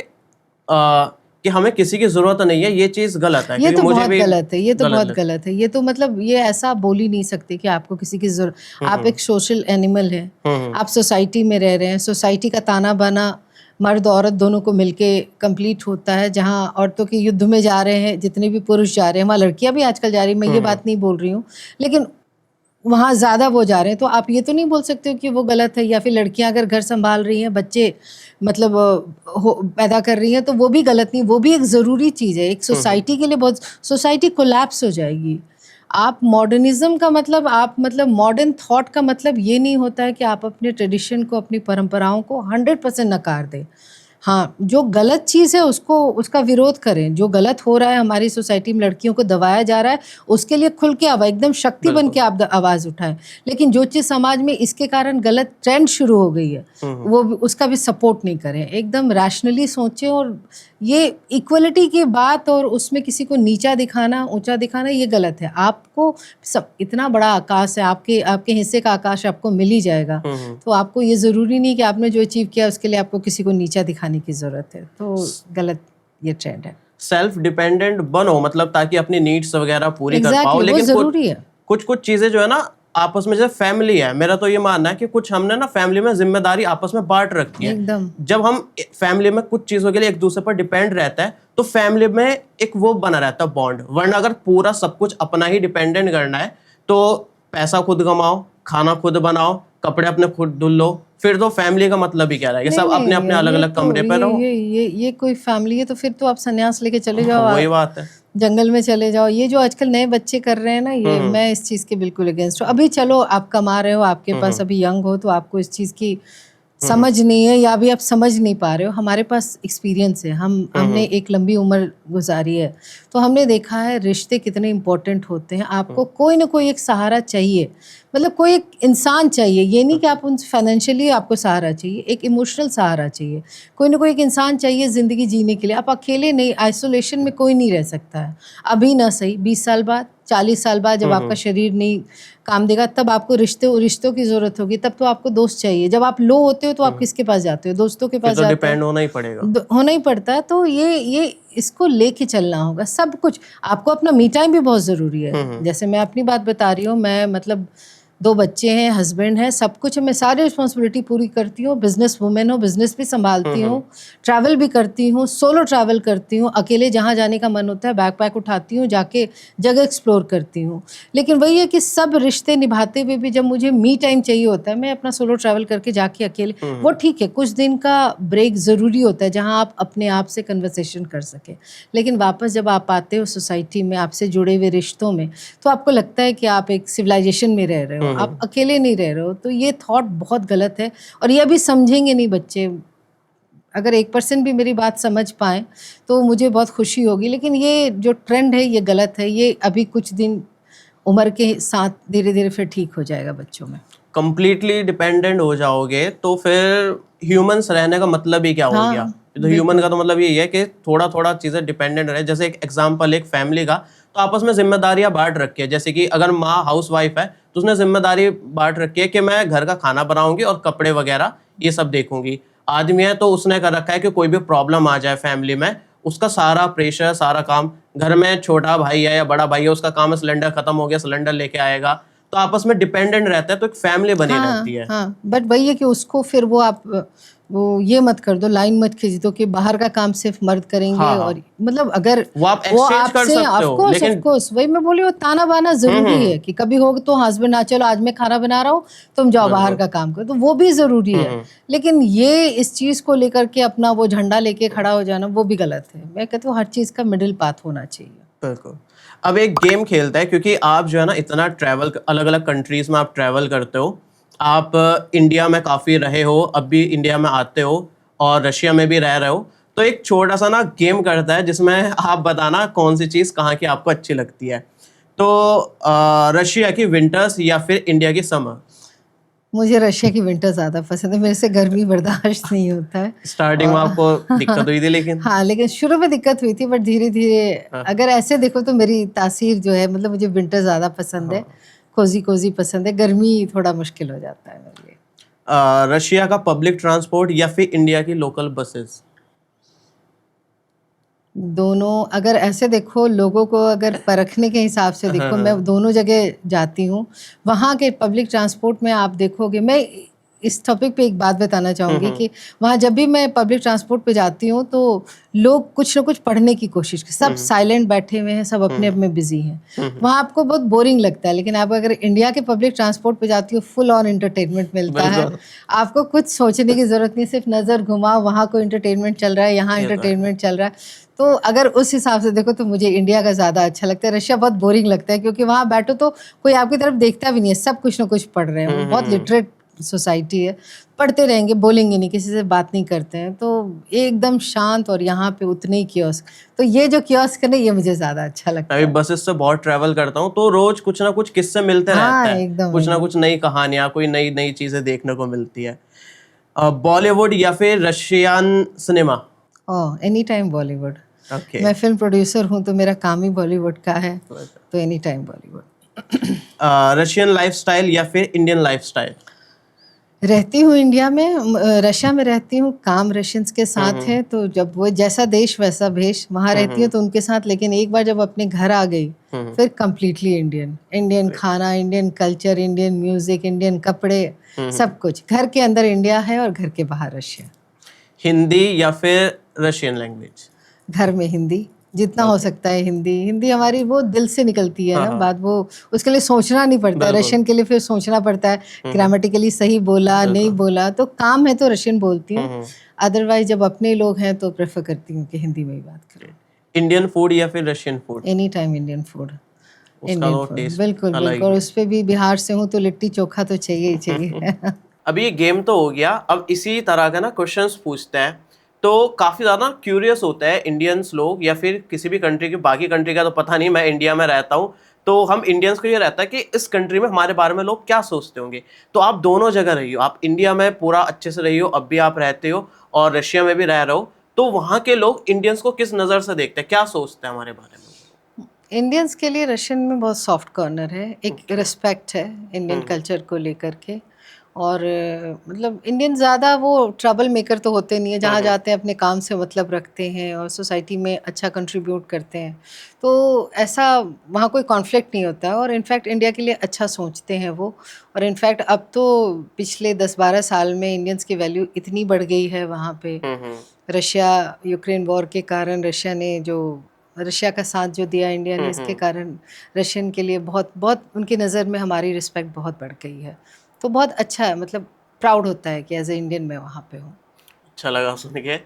हमें किसी की जरूरत नहीं है, ये चीज गलत है, ये क्योंकि तो मुझे बहुत भी गलत है, ये तो बहुत लगता गलत है। ये तो मतलब ये ऐसा बोल ही नहीं सकते कि आपको किसी की जरूरत। आप एक सोशल एनिमल है, आप सोसाइटी में रह रहे हैं। सोसाइटी का ताना बाना मर्द औरत दोनों को मिलके कंप्लीट होता है। जहाँ औरतों के युद्ध में जा रहे हैं जितने भी पुरुष जा रहे हैं, वहाँ लड़कियां भी आजकल जा रही हैं, मैं ये बात नहीं बोल रही हूँ, लेकिन वहाँ ज़्यादा वो जा रहे हैं। तो आप ये तो नहीं बोल सकते हो कि वो गलत है। या फिर लड़कियां अगर घर संभाल रही हैं, बच्चे मतलब पैदा कर रही हैं, तो वो भी गलत नहीं, वो भी एक ज़रूरी चीज़ है। एक सोसाइटी के लिए बहुत, सोसाइटी कोलैप्स हो जाएगी। आप मॉडर्निज्म का मतलब, आप मतलब मॉडर्न थॉट का मतलब ये नहीं होता है कि आप अपने ट्रेडिशन को, अपनी परंपराओं को 100% नकार दें। हाँ, जो गलत चीज़ है उसको, उसका विरोध करें। जो गलत हो रहा है हमारी सोसाइटी में, लड़कियों को दबाया जा रहा है, उसके लिए खुल के एकदम शक्ति बन के आप आवाज़ उठाएं। लेकिन जो चीज़ समाज में इसके कारण गलत ट्रेंड शुरू हो गई है, वो उसका भी सपोर्ट नहीं करें। एकदम रैशनली सोचें। और ये इक्वलिटी की बात और उसमें किसी को नीचा दिखाना, ऊंचा दिखाना, ये गलत है। आपको सब इतना बड़ा आकाश है, आपके हिस्से का आकाश आपको मिल ही जाएगा। तो आपको ये ज़रूरी नहीं कि आपने जो अचीव किया उसके लिए आपको किसी को नीचा दिखाने की ज़रूरत है। तो गलत ये ट्रेंड है। सेल्फ डिपेंडेंट बनो, मतलब ताकि अपनी नीड्स वगैरह पूरी कर पाओ। वो लेकिन ज़रूरी है। कुछ चीजें जो है ना आपस में, जैसे फैमिली है, मेरा तो ये मानना है कि कुछ हमने ना फैमिली में जिम्मेदारी आपस में बांट रखी है। एकदम। जब हम फैमिली में कुछ चीजों के लिए एक दूसरे पर डिपेंड रहता है, तो फैमिली में एक वो बना रहता है बॉन्ड। वरना अगर पूरा सब कुछ अपना ही डिपेंडेंट करना है, तो पैसा खुद कमाओ, खाना खुद बनाओ, कपड़े अपने खुद धुल लो, फिर तो फैमिली का मतलब ही क्या रहा है? सब अपने अपने अलग अलग कमरे पर रहो। ये कोई फैमिली है? तो फिर तो आप संन्यास लेके चले जाओ, वही बात है, जंगल में चले जाओ। ये जो आजकल नए बच्चे कर रहे हैं ना, ये मैं इस चीज़ के बिल्कुल अगेंस्ट हूँ। अभी चलो आप कमा रहे हो, आपके पास अभी यंग हो, तो आपको इस चीज़ की समझ नहीं है, या अभी आप समझ नहीं पा रहे हो। हमारे पास एक्सपीरियंस है, हमने एक लंबी उम्र गुजारी है, तो हमने देखा है रिश्ते कितने इम्पोर्टेंट होते हैं। आपको कोई ना कोई एक सहारा चाहिए, मतलब कोई एक इंसान चाहिए। ये नहीं कि आप उन फाइनेंशियली आपको सहारा चाहिए, एक इमोशनल सहारा चाहिए। कोई ना कोई एक इंसान चाहिए ज़िंदगी जीने के लिए। आप अकेले नहीं, आइसोलेशन में कोई नहीं रह सकता है। अभी ना सही, 20 साल बाद, 40 साल बाद, जब आपका शरीर नहीं काम देगा, तब आपको रिश्तों की ज़रूरत होगी। तब तो आपको दोस्त चाहिए। जब आप लो होते हो तो आप किसके पास जाते हो? दोस्तों के पास तो जाते डिपेंड हो। होना ही पड़ेगा। होना ही पड़ता है। तो ये इसको लेके चलना होगा सब कुछ। आपको अपना मी टाइम भी बहुत ज़रूरी है। जैसे मैं अपनी बात बता रही हूँ, मैं मतलब 2 बच्चे हैं, हस्बैंड है, सब कुछ है, मैं सारी रिस्पॉन्सिबिलिटी पूरी करती हूँ। बिजनेस वुमेन हूँ, बिजनेस भी संभालती हूँ, ट्रैवल भी करती हूँ, सोलो ट्रैवल करती हूँ, अकेले जहाँ जाने का मन होता है बैग पैक उठाती हूँ, जाके जगह एक्सप्लोर करती हूँ। लेकिन वही है कि सब रिश्ते निभाते हुए भी जब मुझे मी टाइम चाहिए होता है, मैं अपना सोलो ट्रैवल करके जाके अकेले, वो ठीक है, कुछ दिन का ब्रेक ज़रूरी होता है जहाँ आप अपने आप से कन्वर्सेशन कर सकें। लेकिन वापस जब आप आते हो सोसाइटी में, आपसे जुड़े हुए रिश्तों में, तो आपको लगता है कि आप एक सिविलाइजेशन में रह रहे हो, आप अकेले नहीं रह रहे हो। तो ये थॉट बहुत गलत है, और ये अभी समझेंगे नहीं बच्चे। अगर 1% भी मेरी बात समझ पाएँ तो मुझे बहुत खुशी होगी। लेकिन ये जो ट्रेंड है ये गलत है। ये अभी कुछ दिन उम्र के साथ धीरे धीरे फिर ठीक हो जाएगा बच्चों में। कंप्लीटली डिपेंडेंट हो जाओगे तो फिर ह्यूमंस रहने का मतलब ही क्या हो गया? तो ह्यूमन का तो मतलब यही है कि थोड़ा थोड़ा चीज़ें डिपेंडेंट रहे। जैसे एक एग्जांपल, एक फैमिली का, तो आपस में जिम्मेदारियां बांट रखी है। जैसे कि अगर माँ हाउस वाइफ है तो उसने जिम्मेदारी बांट रखी है कि मैं घर का खाना बनाऊंगी और कपड़े वगैरह ये सब देखूंगी। आदमी है तो उसने कर रखा है कि कोई भी प्रॉब्लम आ जाए फैमिली में, उसका सारा प्रेशर, सारा काम घर में छोटा भाई है या बड़ा भाई है, उसका काम है सिलेंडर खत्म हो गया सिलेंडर लेके आएगा, तो आपस में डिपेंडेंट रहता है, तो एक फैमिली बनी रहती है। हाँ, बट वही है कि उसको फिर वो आप वो ये मत कर दो, लाइन मत खींच दो कि बाहर का काम सिर्फ मर्द करेंगे। हाँ, और मतलब अगर वो आप वो एक्सचेंज कर आपसे, सकते ऑफ हो, कोर्स लेकिन वही मैं बोली, वो ताना बाना जरूरी है कि कभी हो तो हस्बैंड, चलो आज मैं खाना बना रहा हूँ, तुम जाओ बाहर का काम करो, तो वो भी जरूरी है। लेकिन ये इस चीज को लेकर के अपना वो झंडा लेके खड़ा हो जाना, वो भी गलत है। मैं कहती हूँ हर चीज का मिडिल पाथ होना चाहिए। बिल्कुल। अब एक गेम खेलता है, क्योंकि आप जो है ना इतना ट्रैवल, अलग अलग कंट्रीज में आप ट्रैवल करते हो, आप इंडिया में काफ़ी रहे हो, अब भी इंडिया में आते हो और रशिया में भी रह रहे हो, तो एक छोटा सा ना गेम करता है जिसमें आप बताना कौन सी चीज़ कहाँ की आपको अच्छी लगती है। तो रशिया की विंटर्स या फिर इंडिया की समर? मुझे रशिया की विंटर ज़्यादा पसंद है, मेरे से गर्मी बर्दाश्त नहीं होता है। स्टार्टिंग में आपको दिक्कत हुई थी लेकिन? हाँ, लेकिन शुरू में दिक्कत हुई थी, बट धीरे-धीरे हाँ, अगर ऐसे देखो तो मेरी तासीर जो है, मतलब मुझे विंटर ज़्यादा पसंद है, कोज़ी-कोज़ी पसंद है, गर्मी थोड़ा मुश्किल हो जाता है मेरे लिए। रशिया का पब्लिक ट्रांसपोर्ट या फिर इंडिया की लोकल बसेस? दोनों अगर ऐसे देखो, लोगों को अगर परखने के हिसाब से देखो, मैं दोनों जगह जाती हूँ। वहाँ के पब्लिक ट्रांसपोर्ट में आप देखोगे, मैं इस टॉपिक पे एक बात बताना चाहूँगी कि वहाँ जब भी मैं पब्लिक ट्रांसपोर्ट पे जाती हूँ तो लोग कुछ ना कुछ पढ़ने की कोशिश करते, सब साइलेंट बैठे हुए हैं, सब अपने अपने बिजी हैं। वहाँ आपको बहुत बोरिंग लगता है, लेकिन आप अगर इंडिया के पब्लिक ट्रांसपोर्ट पे जाती हो, फुल ऑन एंटरटेनमेंट मिलता है। आपको कुछ सोचने की जरूरत नहीं, सिर्फ नज़र घुमाओ, वहाँ कोई एंटरटेनमेंट चल रहा है, यहाँ एंटरटेनमेंट चल रहा है। तो अगर उस हिसाब से देखो तो मुझे इंडिया का ज़्यादा अच्छा लगता है। रशिया बहुत बोरिंग लगता है, क्योंकि वहाँ बैठो तो कोई आपकी तरफ देखता भी नहीं है, सब कुछ ना कुछ पढ़ रहे हैं। वो बहुत लिटरेट सोसाइटी है, पढ़ते रहेंगे, बोलेंगे नहीं, किसी से बात नहीं करते हैं, तो एकदम शांत। और यहाँ पे उतने ही कियोस्क, तो ये जो कियोस्क है ना, ये मुझे ज़्यादा अच्छा लगता मैं भी है। बसेस से बहुत ट्रैवल करता हूँ, तो रोज कुछ ना कुछ किस्से मिलते हाँ, रहता है, एकदम कुछ ना एकदम। कुछ नई कहानियां, कोई नई नई चीजें देखने को मिलती है। बॉलीवुड या फिर रशियन सिनेमा? ओह, एनी टाइम बॉलीवुड। ओके। मैं फिल्म प्रोड्यूसर हूँ, तो मेरा काम ही बॉलीवुड का है, तो any time Bollywood. Russian lifestyle या फिर इंडियन लाइफस्टाइल? रहती हूँ इंडिया में, रशिया में रहती हूँ, काम रशियंस के साथ है, तो जब वो जैसा देश वैसा भेष, वहाँ रहती हूँ तो उनके साथ। लेकिन एक बार जब अपने घर आ गई, फिर कम्प्लीटली इंडियन। इंडियन खाना, Indian culture, Indian music, Indian कपड़े, सब कुछ। घर के अंदर इंडिया है और घर के बाहर रशिया। हिंदी या फिर रशियन लैंग्वेज? घर में हिंदी, जितना हो सकता है हिंदी। हिंदी हमारी वो दिल से निकलती है ना बात, वो उसके लिए सोचना नहीं पड़ता है। रशियन के लिए फिर सोचना पड़ता है, ग्रामेटिकली सही बोला नहीं बोला, तो काम है तो रशियन बोलती हूँ। अदरवाइज जब अपने लोग हैं तो प्रेफर करती हूँ कि हिंदी में ही बात करो। इंडियन फूड या फिर Russian food? Any time Indian food. उसका इंडियन तो फूड, टेस्ट बिल्कुल अलग बिल्कुल। ही और है। उस पर भी बिहार से हूँ तो लिट्टी चोखा तो चाहिए ही चाहिए। अभी ये गेम तो हो गया, अब इसी तरह का ना क्वेश्चंस पूछते हैं, तो काफी ज्यादा क्यूरियस होता है इंडियंस लोग, या फिर किसी भी कंट्री के, बाकी कंट्री का तो पता नहीं, मैं इंडिया में रहता हूँ, तो हम इंडियंस को ये रहता है कि इस कंट्री में हमारे बारे में लोग क्या सोचते होंगे। तो आप दोनों जगह रही हो, आप इंडिया में पूरा अच्छे से रही हो, अब भी आप रहते हो, और रशिया में भी रह रहे हो, तो वहाँ के लोग इंडियंस को किस नज़र से देखते हैं, क्या सोचते हैं हमारे बारे में? इंडियंस के लिए रशियन में बहुत सॉफ्ट कॉर्नर है, एक रिस्पेक्ट है इंडियन कल्चर को लेकर के। और मतलब इंडियन ज़्यादा वो ट्रबल मेकर तो होते नहीं है, जहाँ जाते हैं अपने काम से मतलब रखते हैं और सोसाइटी में अच्छा कंट्रीब्यूट करते हैं, तो ऐसा वहाँ कोई कॉन्फ्लिक्ट नहीं होता है। और इनफैक्ट इंडिया के लिए अच्छा सोचते हैं वो। और इनफैक्ट अब तो पिछले 10-12 साल में इंडियंस की वैल्यू इतनी बढ़ गई है वहाँ पे। रशिया यूक्रेन वॉर के कारण, रशिया का साथ जो दिया इंडिया ने, इसके कारण रशियन के लिए बहुत बहुत उनकी नज़र में हमारी रिस्पेक्ट बहुत बढ़ गई है। तो बहुत अच्छा है, मतलब प्राउड होता है कि एज ए इंडियन मैं वहाँ पे हूँ। अच्छा लगा सुन के।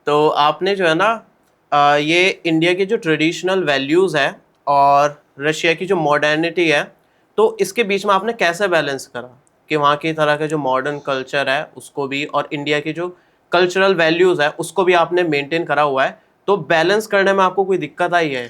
तो आपने जो है ना ये इंडिया की जो ट्रेडिशनल वैल्यूज़ है और रशिया की जो मॉडर्निटी है, तो इसके बीच में आपने कैसे बैलेंस करा कि वहाँ की तरह के जो मॉडर्न कल्चर है उसको भी, और इंडिया की जो कल्चरल वैल्यूज़ है उसको भी आपने मेंटेन करा हुआ है, तो बैलेंस करने में आपको कोई दिक्कत आई है?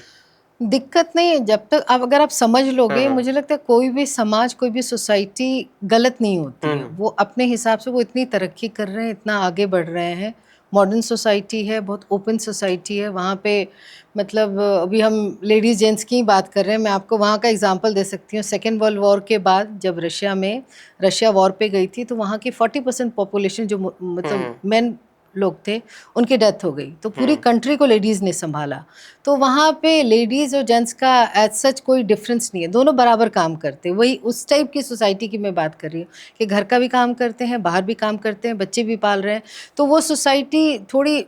दिक्कत नहीं है, जब तक आप अगर आप समझ लोगे, मुझे लगता है कोई भी समाज, कोई भी सोसाइटी गलत नहीं होती है। वो अपने हिसाब से वो इतनी तरक्की कर रहे हैं, इतना आगे बढ़ रहे हैं, मॉडर्न सोसाइटी है, बहुत ओपन सोसाइटी है वहाँ पे। मतलब अभी हम लेडीज़ जेंट्स की ही बात कर रहे हैं, मैं आपको वहाँ का एग्जांपल दे सकती हूँ। सेकेंड वर्ल्ड वॉर के बाद जब रशिया वॉर पे गई थी, तो वहाँ की 40% पॉपुलेशन जो मतलब मेन लोग थे, उनकी डेथ हो गई, तो पूरी कंट्री को लेडीज़ ने संभाला। तो वहाँ पे लेडीज़ और जेंट्स का एज सच कोई डिफरेंस नहीं है, दोनों बराबर काम करते हैं। वही उस टाइप की सोसाइटी की मैं बात कर रही हूँ कि घर का भी काम करते हैं, बाहर भी काम करते हैं, बच्चे भी पाल रहे हैं। तो वो सोसाइटी थोड़ी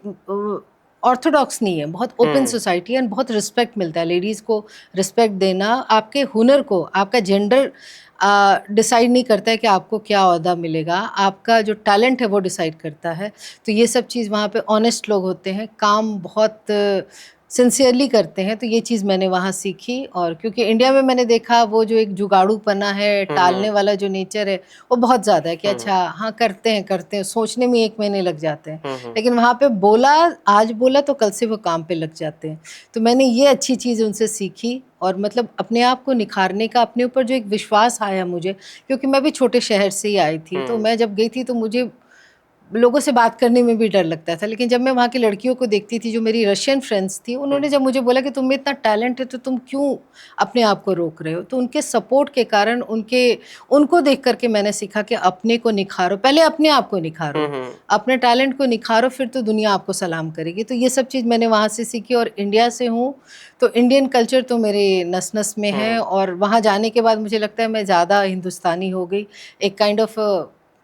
ऑर्थोडॉक्स नहीं है, बहुत ओपन सोसाइटी है, एंड बहुत रिस्पेक्ट मिलता है। लेडीज़ को रिस्पेक्ट देना आपके हुनर को, आपका जेंडर डिसाइड नहीं करता है कि आपको क्या ओहदा मिलेगा, आपका जो टैलेंट है वो डिसाइड करता है। तो ये सब चीज़ वहाँ पे ऑनेस्ट लोग होते हैं, काम बहुत सिंसियरली करते हैं, तो ये चीज़ मैंने वहाँ सीखी। और क्योंकि इंडिया में मैंने देखा वो जो एक जुगाड़ूपना है, टालने वाला जो नेचर है वो बहुत ज़्यादा है कि अच्छा हाँ करते हैं, सोचने में 1 महीने लग जाते हैं। लेकिन वहाँ पे बोला, आज बोला तो कल से वो काम पे लग जाते हैं। तो मैंने ये अच्छी चीज़ उनसे सीखी, और मतलब अपने आप को निखारने का, अपने ऊपर जो एक विश्वास आया मुझे, क्योंकि मैं भी छोटे शहर से ही आई थी। तो मैं जब गई थी तो मुझे लोगों से बात करने में भी डर लगता था। लेकिन जब मैं वहाँ की लड़कियों को देखती थी जो मेरी रशियन फ्रेंड्स थी, उन्होंने जब मुझे बोला कि तुम में इतना टैलेंट है तो तुम क्यों अपने आप को रोक रहे हो, तो उनके सपोर्ट के कारण, उनको देख करके मैंने सीखा कि अपने को निखारो, पहले अपने आप को निखारो, अपने टैलेंट को निखारो, फिर तो दुनिया आपको सलाम करेगी। तो ये सब चीज़ मैंने वहाँ से सीखी। और इंडिया से हूँ तो इंडियन कल्चर तो मेरे नस नस में है, और वहाँ जाने के बाद मुझे लगता है मैं ज़्यादा हिंदुस्तानी हो गई, एक काइंड ऑफ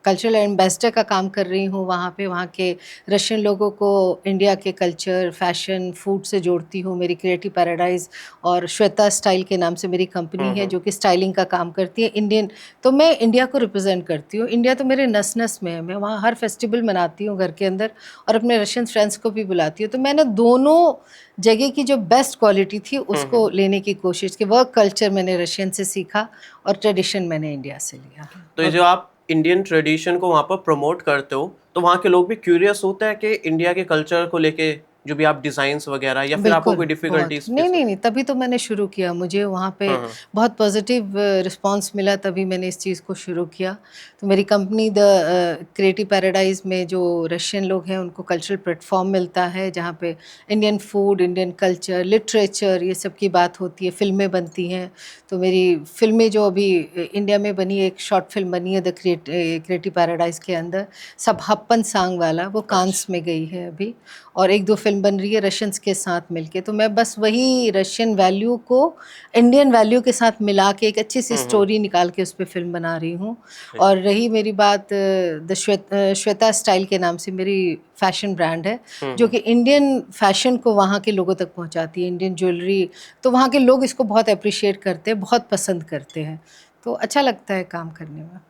कल्चरल एम्बेसडर का काम कर रही हूँ वहाँ पे। वहाँ के रशियन लोगों को इंडिया के कल्चर, फैशन, फूड से जोड़ती हूँ। मेरी क्रिएटिव पैराडाइज और श्वेता स्टाइल के नाम से मेरी कंपनी है जो कि स्टाइलिंग का काम करती है इंडियन। तो मैं इंडिया को रिप्रेजेंट करती हूँ। इंडिया तो मेरे नस नस में है, मैं वहाँ हर फेस्टिवल मनाती हूँ घर के अंदर, और अपने रशियन फ्रेंड्स को भी बुलाती हूँ। तो मैंने दोनों जगह की जो बेस्ट क्वालिटी थी उसको लेने की कोशिश की। वर्क कल्चर मैंने रशियन से सीखा और ट्रेडिशन मैंने इंडिया से लिया। तो ये जो आप इंडियन ट्रेडिशन को वहाँ पर प्रमोट करते हो, तो वहाँ के लोग भी क्यूरियस होते हैं कि इंडिया के कल्चर को लेके जो भी आप डिज़ाइंस वगैरह, या फिर आपको बिल्कुल, कोई बहुत। डिफ़िकल्टीज़ नहीं, नहीं, नहीं, तभी तो मैंने शुरू किया। मुझे वहाँ पे बहुत पॉज़िटिव रिस्पॉन्स मिला, तभी मैंने इस चीज़ को शुरू किया। तो मेरी कंपनी द क्रिएटिव पैराडाइज़ में जो रशियन लोग हैं उनको कल्चरल प्लेटफ़ॉर्म मिलता है, जहाँ पे Indian food, Indian culture, literature, ये सब की बात होती है, फ़िल्में बनती हैं। तो मेरी फ़िल्में जो अभी इंडिया में बनी, एक शॉर्ट फ़िल्म बनी है द क्रिएटिव पैराडाइज़ के अंदर, सब हप्पन सांग वाला, वो कांस में गई है अभी। और 1-2 फ़िल्म बन रही है रशियंस के साथ मिलके। तो मैं बस वही रशियन वैल्यू को इंडियन वैल्यू के साथ मिला के एक अच्छी सी स्टोरी निकाल के उस पे फ़िल्म बना रही हूँ। और रही मेरी बात श्वेता स्टाइल के नाम से मेरी फ़ैशन ब्रांड है, जो कि इंडियन फ़ैशन को वहाँ के लोगों तक पहुँचाती है, इंडियन ज्वेलरी। तो वहाँ के लोग इसको बहुत एप्रिशिएट करते हैं, बहुत पसंद करते हैं। तो अच्छा लगता है काम करने में।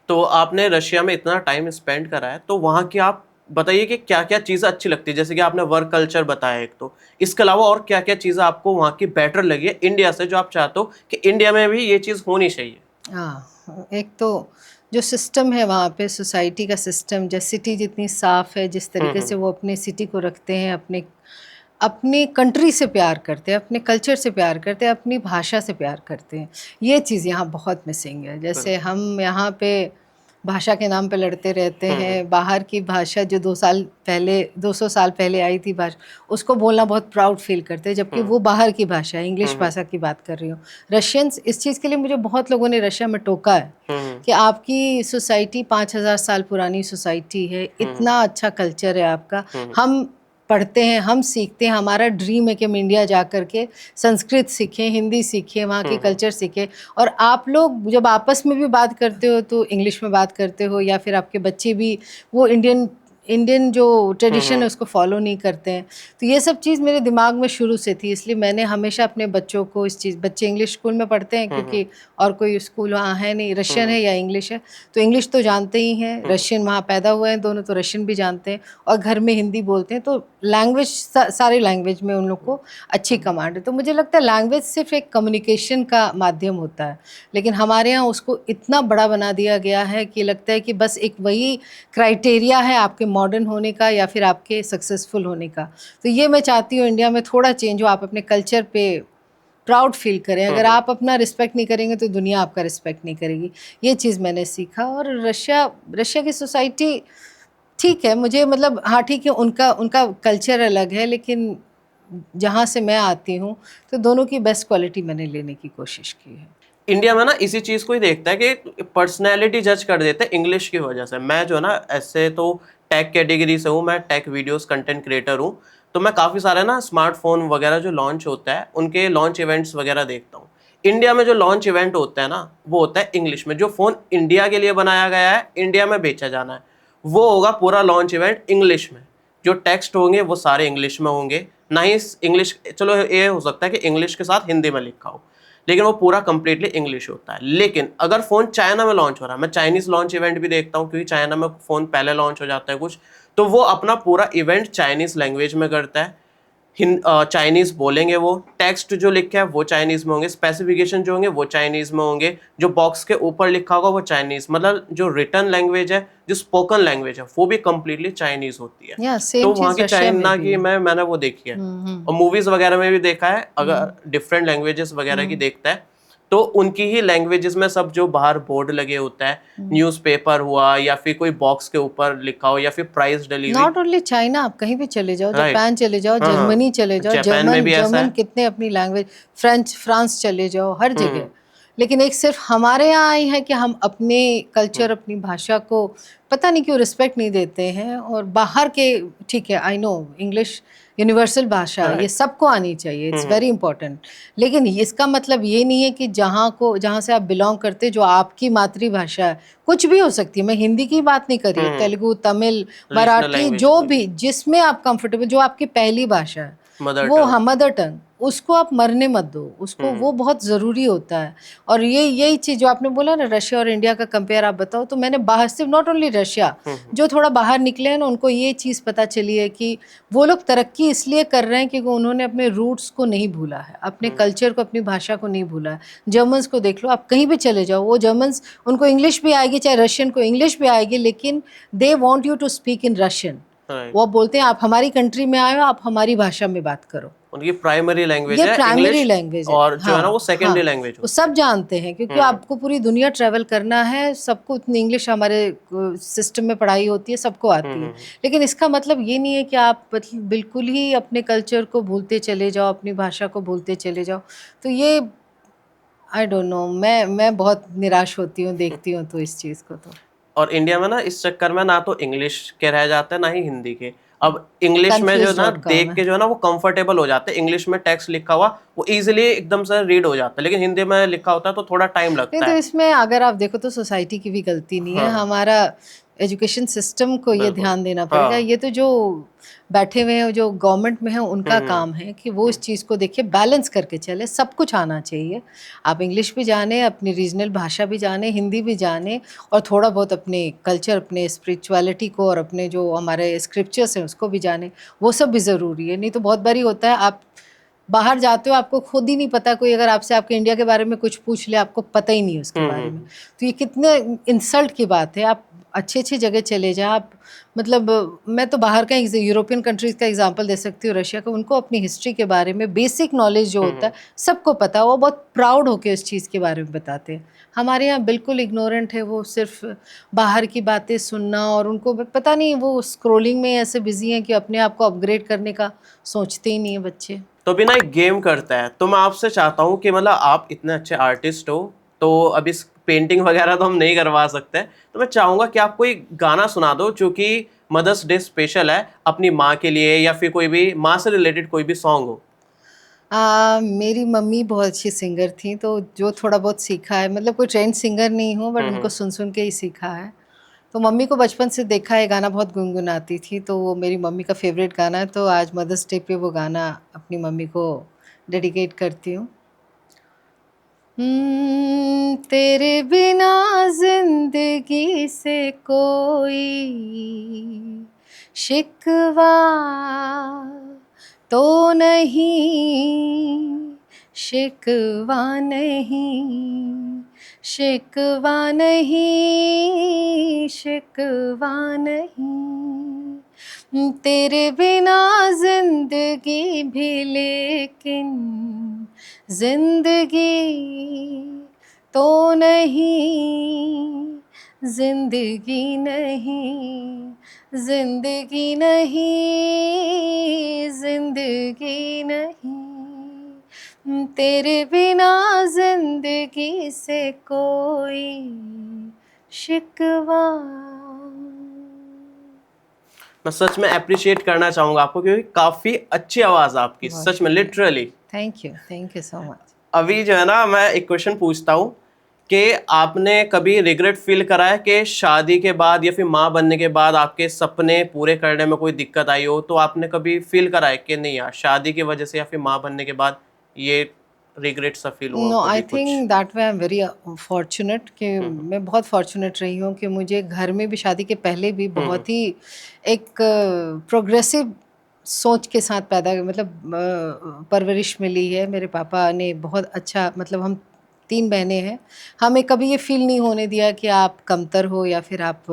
तो आपने रशिया में इतना टाइम स्पेंड करा है, तो वहाँ की आप बताइए कि क्या-क्या चीज़ें अच्छी लगती है? जैसे कि आपने वर्क कल्चर बताया एक तो, इसके अलावा और क्या-क्या चीज़ें आपको वहाँ की बेटर लगी है इंडिया से, जो आप चाहते हो कि इंडिया में भी ये चीज़ होनी चाहिए? हाँ, एक तो जो सिस्टम है वहाँ पे, सोसाइटी का सिस्टम, जैसे सिटी जितनी साफ़ है, जिस तरीके से वो अपने सिटी को रखते हैं, अपने अपनी कंट्री से प्यार करते हैं, अपने कल्चर से प्यार करते हैं, अपनी भाषा से प्यार करते हैं। ये चीज़ यहाँ बहुत मिसिंग है। जैसे हम यहाँ पे भाषा के नाम पे लड़ते रहते हैं, बाहर की भाषा जो 2 साल पहले, 200 साल पहले आई थी भाषा, उसको बोलना बहुत प्राउड फ़ील करते हैं, जबकि वो बाहर की भाषा है, इंग्लिश भाषा की बात कर रही हूँ। रशियंस, इस चीज़ के लिए मुझे बहुत लोगों ने रशिया में टोका है कि आपकी सोसाइटी 5000 साल पुरानी सोसाइटी है, इतना अच्छा कल्चर है आपका। हम पढ़ते हैं, हम सीखते हैं, हमारा ड्रीम है कि हम इंडिया जा कर के संस्कृत सीखें, हिंदी सीखें, वहाँ की कल्चर सीखें। और आप लोग जब आपस में भी बात करते हो तो इंग्लिश में बात करते हो, या फिर आपके बच्चे भी वो इंडियन इंडियन जो ट्रेडिशन है उसको फॉलो नहीं करते हैं। तो ये सब चीज़ मेरे दिमाग में शुरू से थी, इसलिए मैंने हमेशा अपने बच्चों को इस चीज़, बच्चे इंग्लिश स्कूल में पढ़ते हैं क्योंकि और कोई स्कूल वहाँ है नहीं, रशियन है या इंग्लिश है, तो इंग्लिश तो जानते ही हैं, रशियन वहाँ पैदा हुए हैं दोनों, तो रशियन भी जानते हैं, और घर में हिंदी बोलते हैं। तो लैंग्वेज, सारे लैंग्वेज में उन लोग को अच्छी कमांड है। तो मुझे लगता है लैंग्वेज सिर्फ एक कम्युनिकेशन का माध्यम होता है, लेकिन हमारे यहाँ उसको इतना बड़ा बना दिया गया है कि लगता है कि बस एक वही क्राइटेरिया है आपके मॉडर्न होने का या फिर आपके सक्सेसफुल होने का। तो ये मैं चाहती हूँ इंडिया में थोड़ा चेंज हो, आप अपने कल्चर पे प्राउड फील करें। अगर आप अपना रिस्पेक्ट नहीं करेंगे तो दुनिया आपका रिस्पेक्ट नहीं करेगी। ये चीज़ मैंने सीखा। और रशिया की सोसाइटी ठीक है, मुझे मतलब हाँ ठीक है, उनका उनका कल्चर अलग है, लेकिन जहाँ से मैं आती हूँ तो दोनों की बेस्ट क्वालिटी मैंने लेने की कोशिश की है। इंडिया में ना इसी चीज़ को ही देखता है कि पर्सनैलिटी जज कर देते हैं इंग्लिश की वजह से। मैं जो है ना, ऐसे तो टेक कैटेगरी से हूँ, मैं टेक वीडियोस कंटेंट क्रिएटर हूँ। तो मैं काफ़ी सारे ना स्मार्टफोन वगैरह जो लॉन्च होता है उनके लॉन्च इवेंट्स वगैरह देखता हूँ। इंडिया में जो लॉन्च इवेंट होता है ना, वो होता है इंग्लिश में। जो फ़ोन इंडिया के लिए बनाया गया है, इंडिया में बेचा जाना है, वो होगा पूरा लॉन्च इवेंट इंग्लिश में। जो टेक्स्ट होंगे वो सारे इंग्लिश में होंगे, ना ही इंग्लिश, चलो ये हो सकता है कि इंग्लिश के साथ हिंदी में लिखा हो, लेकिन वो पूरा कंप्लीटली इंग्लिश होता है। लेकिन अगर फ़ोन चाइना में लॉन्च हो रहा है, मैं चाइनीज़ लॉन्च इवेंट भी देखता हूँ क्योंकि चाइना में फ़ोन पहले लॉन्च हो जाता है कुछ, तो वो अपना पूरा इवेंट चाइनीज़ लैंग्वेज में करता है। चाइनीज़ बोलेंगे, वो टेक्स्ट जो लिखा है वो चाइनीज़ में होंगे, स्पेसिफिकेशन जो होंगे वो चाइनीज़ में होंगे, जो बॉक्स के ऊपर लिखा होगा वो चाइनीज़, मतलब जो रिटन लैंग्वेज है, जो स्पोकन लैंग्वेज है, वो भी कंप्लीटली चाइनीज़ होती है। या सेम तो वहाँ चीज की रशिया में चाइना भी की है। मैंने वो देखी है, हम्म। और मूवीज़ वगैरह में भी देखा है। अगर डिफरेंट लैंग्वेजेस वगैरह की देखता है तो उनकी ही लैंग्वेजेस में सब जो बाहर बोर्ड लगे होता है, न्यूज़पेपर हुआ या फिर कोई बॉक्स के ऊपर लिखा हो या फिर प्राइस डली हुई, नॉट ओनली चाइना, आप कहीं भी चले जाओ, राइट। जापान चले जाओ, हाँ हाँ, जर्मनी चले जाओ, जापान में जर्मन भी ऐसा जर्मन है। कितने अपनी लैंग्वेज, फ्रेंच फ्रांस चले जाओ, हर जगह। लेकिन एक सिर्फ हमारे यहाँ आई है कि हम अपने कल्चर, अपनी भाषा को पता नहीं क्यों रिस्पेक्ट नहीं देते हैं। और बाहर के, ठीक है, आई नो इंग्लिश यूनिवर्सल भाषा है, ये राइट। सबको आनी चाहिए, इट्स वेरी इंपॉर्टेंट। लेकिन इसका मतलब ये नहीं है कि जहाँ से आप बिलोंग करते, जो आपकी मातृभाषा है, कुछ भी हो सकती है, मैं हिंदी की बात नहीं कर रही हूँ, तेलुगु, तमिल, रीजनल मराठी, लैंग्वेज जो कोई भी, भी, जिसमें आप कंफर्टेबल, जो आपकी पहली भाषा है, मदर वो, टंग। हाँ, मदर टंग, उसको आप मरने मत दो, उसको, वो बहुत ज़रूरी होता है। और यही चीज़ जो आपने बोला ना, रशिया और इंडिया का कंपेयर आप बताओ, तो मैंने बाहर से, नॉट ओनली रशिया, जो थोड़ा बाहर निकले हैं ना, उनको ये चीज़ पता चली है कि वो लोग तरक्की इसलिए कर रहे हैं क्योंकि उन्होंने अपने रूट्स को नहीं भूला है, अपने कल्चर को, अपनी भाषा को नहीं भूला है। जर्मन्स को देख लो, आप कहीं भी चले जाओ, वो जर्मन्स, उनको इंग्लिश भी आएगी, चाहे रशियन को इंग्लिश भी आएगी, लेकिन they want you to speak in Russian. Right. वो बोलते हैं आप हमारी कंट्री में आए हो, आप हमारी भाषा में बात करो। उनकी प्राइमरी लैंग्वेज ये है प्राइमरी इंग्लिश, लैंग्वेज है, और जो है ना वो हाँ हाँ। सेकेंडरी लैंग्वेज वो होती सब है। जानते हैं क्योंकि आपको पूरी दुनिया ट्रैवल करना है, सबको इतनी इंग्लिश हमारे सिस्टम में पढ़ाई होती है, सबको आती है। लेकिन इसका मतलब ये नहीं है कि आप बिल्कुल ही अपने कल्चर को भूलते चले जाओ, अपनी भाषा को भूलते चले जाओ। तो ये, आई डोंट नो, मैं बहुत निराश होती हूँ देखती हूँ तो इस चीज़ को। तो और इंडिया में ना इस चक्कर में ना तो इंग्लिश के रह जाते हैं ना ही हिंदी के। अब इंग्लिश में जो ना confused.com देख है। के जो है ना वो कंफर्टेबल हो जाते हैं, इंग्लिश में टेक्स्ट लिखा हुआ वो इजीली एकदम से रीड हो जाता है, लेकिन हिंदी में लिखा होता है तो थोड़ा टाइम नहीं, लगता तो है। इसमें अगर आप देखो तो सोसाइटी की भी गलती नहीं है, हाँ, हमारा एजुकेशन सिस्टम को ये बिल्कुल। ध्यान देना पड़ेगा। हाँ। ये तो जो बैठे हुए हैं, जो गवर्नमेंट में है, उनका काम है कि वो इस चीज़ को देखिए, बैलेंस करके चले, सब कुछ आना चाहिए। आप इंग्लिश भी जाने, अपनी रीजनल भाषा भी जाने, हिंदी भी जाने, और थोड़ा बहुत अपने कल्चर, अपने स्पिरिचुअलिटी को, और अपने जो हमारे स्क्रिप्चर्स हैं उसको भी जाने, वो सब भी ज़रूरी है। नहीं तो बहुत बारी होता है, आप बाहर जाते हो, आपको खुद ही नहीं पता, कोई अगर आपसे आपके इंडिया के बारे में कुछ पूछ ले, आपको पता ही नहीं है उसके बारे में, तो ये कितने इंसल्ट की बात है। आप अच्छी अच्छी जगह चले जाओ, आप, मतलब मैं तो बाहर का यूरोपियन कंट्रीज़ का एग्जांपल दे सकती हूँ, रशिया का, उनको अपनी हिस्ट्री के बारे में बेसिक नॉलेज जो होता है सबको पता है, वो बहुत प्राउड होकर उस चीज़ के बारे में बताते हैं। हमारे यहाँ बिल्कुल इग्नोरेंट है, वो सिर्फ बाहर की बातें सुनना, और उनको पता नहीं, वो स्क्रोलिंग में ऐसे बिजी हैं कि अपने आप को अपग्रेड करने का सोचते ही नहीं है बच्चे। तो बिना एक गेम करता है, तो मैं आपसे चाहता हूँ कि मतलब आप इतने अच्छे आर्टिस्ट हो, तो अब इस पेंटिंग वगैरह तो हम नहीं करवा सकते, तो मैं चाहूँगा कि आप कोई गाना सुना दो जो कि मदर्स डे स्पेशल है, अपनी माँ के लिए, या फिर कोई भी माँ से रिलेटेड कोई भी सॉन्ग हो। मेरी मम्मी बहुत अच्छी सिंगर थी, तो जो थोड़ा बहुत सीखा है, मतलब कोई ट्रेंड सिंगर नहीं हूँ, बट उनको सुन सुन के ही सीखा है। तो मम्मी को बचपन से देखा है, गाना बहुत गुनगुनाती थी, तो वो मेरी मम्मी का फेवरेट गाना है, तो आज मदर्स डे पे वो गाना अपनी मम्मी को डेडिकेट करती हूँ। तेरे बिना जिंदगी से कोई शिकवा तो नहीं, शिकवा नहीं, शिकवा नहीं, शिकवा नहीं, तेरे बिना जिंदगी भी, लेकिन जिंदगी तो नहीं, जिंदगी नहीं, जिंदगी नहीं, जिंदगी नहीं, तेरे बिना जिंदगी से कोई शिकवा। मैं सच में अप्रिशिएट करना चाहूंगा आपको, क्योंकि काफी अच्छी आवाज है आपकी, सच में literally. Thank you so much. अभी जो है ना, मैं एक क्वेश्चन पूछता हूँ कि आपने कभी रिग्रेट फील करा है कि शादी के बाद या फिर माँ बनने के बाद आपके सपने पूरे करने में कोई दिक्कत आई हो? तो आपने कभी फील करा है कि नहीं यार, शादी की वजह से या फिर माँ बनने के बाद ये रिग्रेट सा फील हुआ हो नो, कभी आई कुछ? Think that way I am very fortunate कि मैं बहुत फॉर्चुनेट रही हूँ कि मुझे घर में भी शादी के पहले भी बहुत ही एक प्रोग्रेसिव सोच के साथ पैदा मतलब परवरिश मिली है। मेरे पापा ने बहुत अच्छा मतलब हम 3 बहनें हैं, हमें कभी ये फ़ील नहीं होने दिया कि आप कमतर हो या फिर आप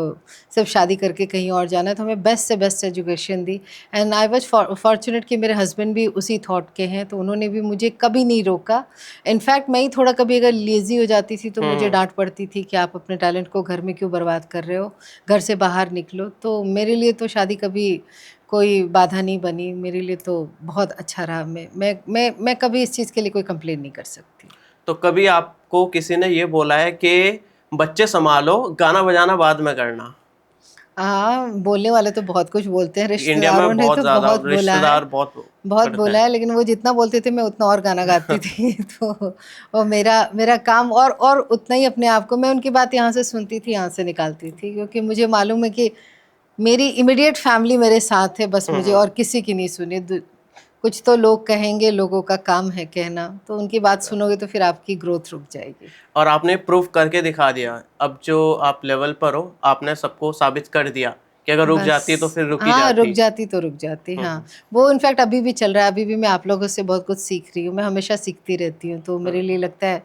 सिर्फ शादी करके कहीं और जाना है। तो हमें बेस्ट से best education the and I was fortunate कि मेरे हस्बैंड भी उसी थॉट के हैं, तो उन्होंने भी मुझे कभी नहीं रोका। इनफैक्ट मैं ही थोड़ा कभी अगर लेज़ी हो जाती थी तो मुझे डांट पड़ती थी कि आप अपने टैलेंट को घर में क्यों बर्बाद कर रहे हो, घर से बाहर निकलो। तो मेरे लिए तो शादी कभी कोई बाधा नहीं बनी, मेरे लिए तो बहुत अच्छा रहा। मैं कभी इस चीज़ के लिए कोई कंप्लेन नहीं कर सकती। तो कभी आपको किसी ने ये बोला है कि बच्चे संभालो, गाना बजाना बाद में करना? हाँ, बोलने वाले तो बहुत कुछ बोलते हैं, इंडिया रिश्तेदारों में ने बहुत तो ज्यादा बहुत बोला है, रिश्तेदार बहुत बहुत करते बोला हैं। है, लेकिन वो जितना बोलते थे मैं उतना और गाना गाती थी। तो वो मेरा काम और उतना ही अपने आप को मैं उनकी बात यहाँ से सुनती थी, यहाँ से निकालती थी, क्योंकि मुझे मालूम है कि मेरी इमीडिएट फैमिली मेरे साथ है, बस मुझे और किसी की नहीं सुनी। कुछ तो लोग कहेंगे, लोगों का काम है कहना, तो उनकी बात सुनोगे तो फिर आपकी ग्रोथ रुक जाएगी। और आपने प्रूफ करके दिखा दिया। अब जो आप लेवल पर हो, आपने सबको साबित कर दिया कि अगर रुक जाती तो बस फिर रुक ही हाँ, रुक जाती। जाती तो रुक जाती, हाँ। वो इनफैक्ट अभी भी चल रहा है, अभी भी मैं आप लोगों से बहुत कुछ सीख रही हूँ, मैं हमेशा सीखती रहती हूँ। तो मेरे लिए लगता है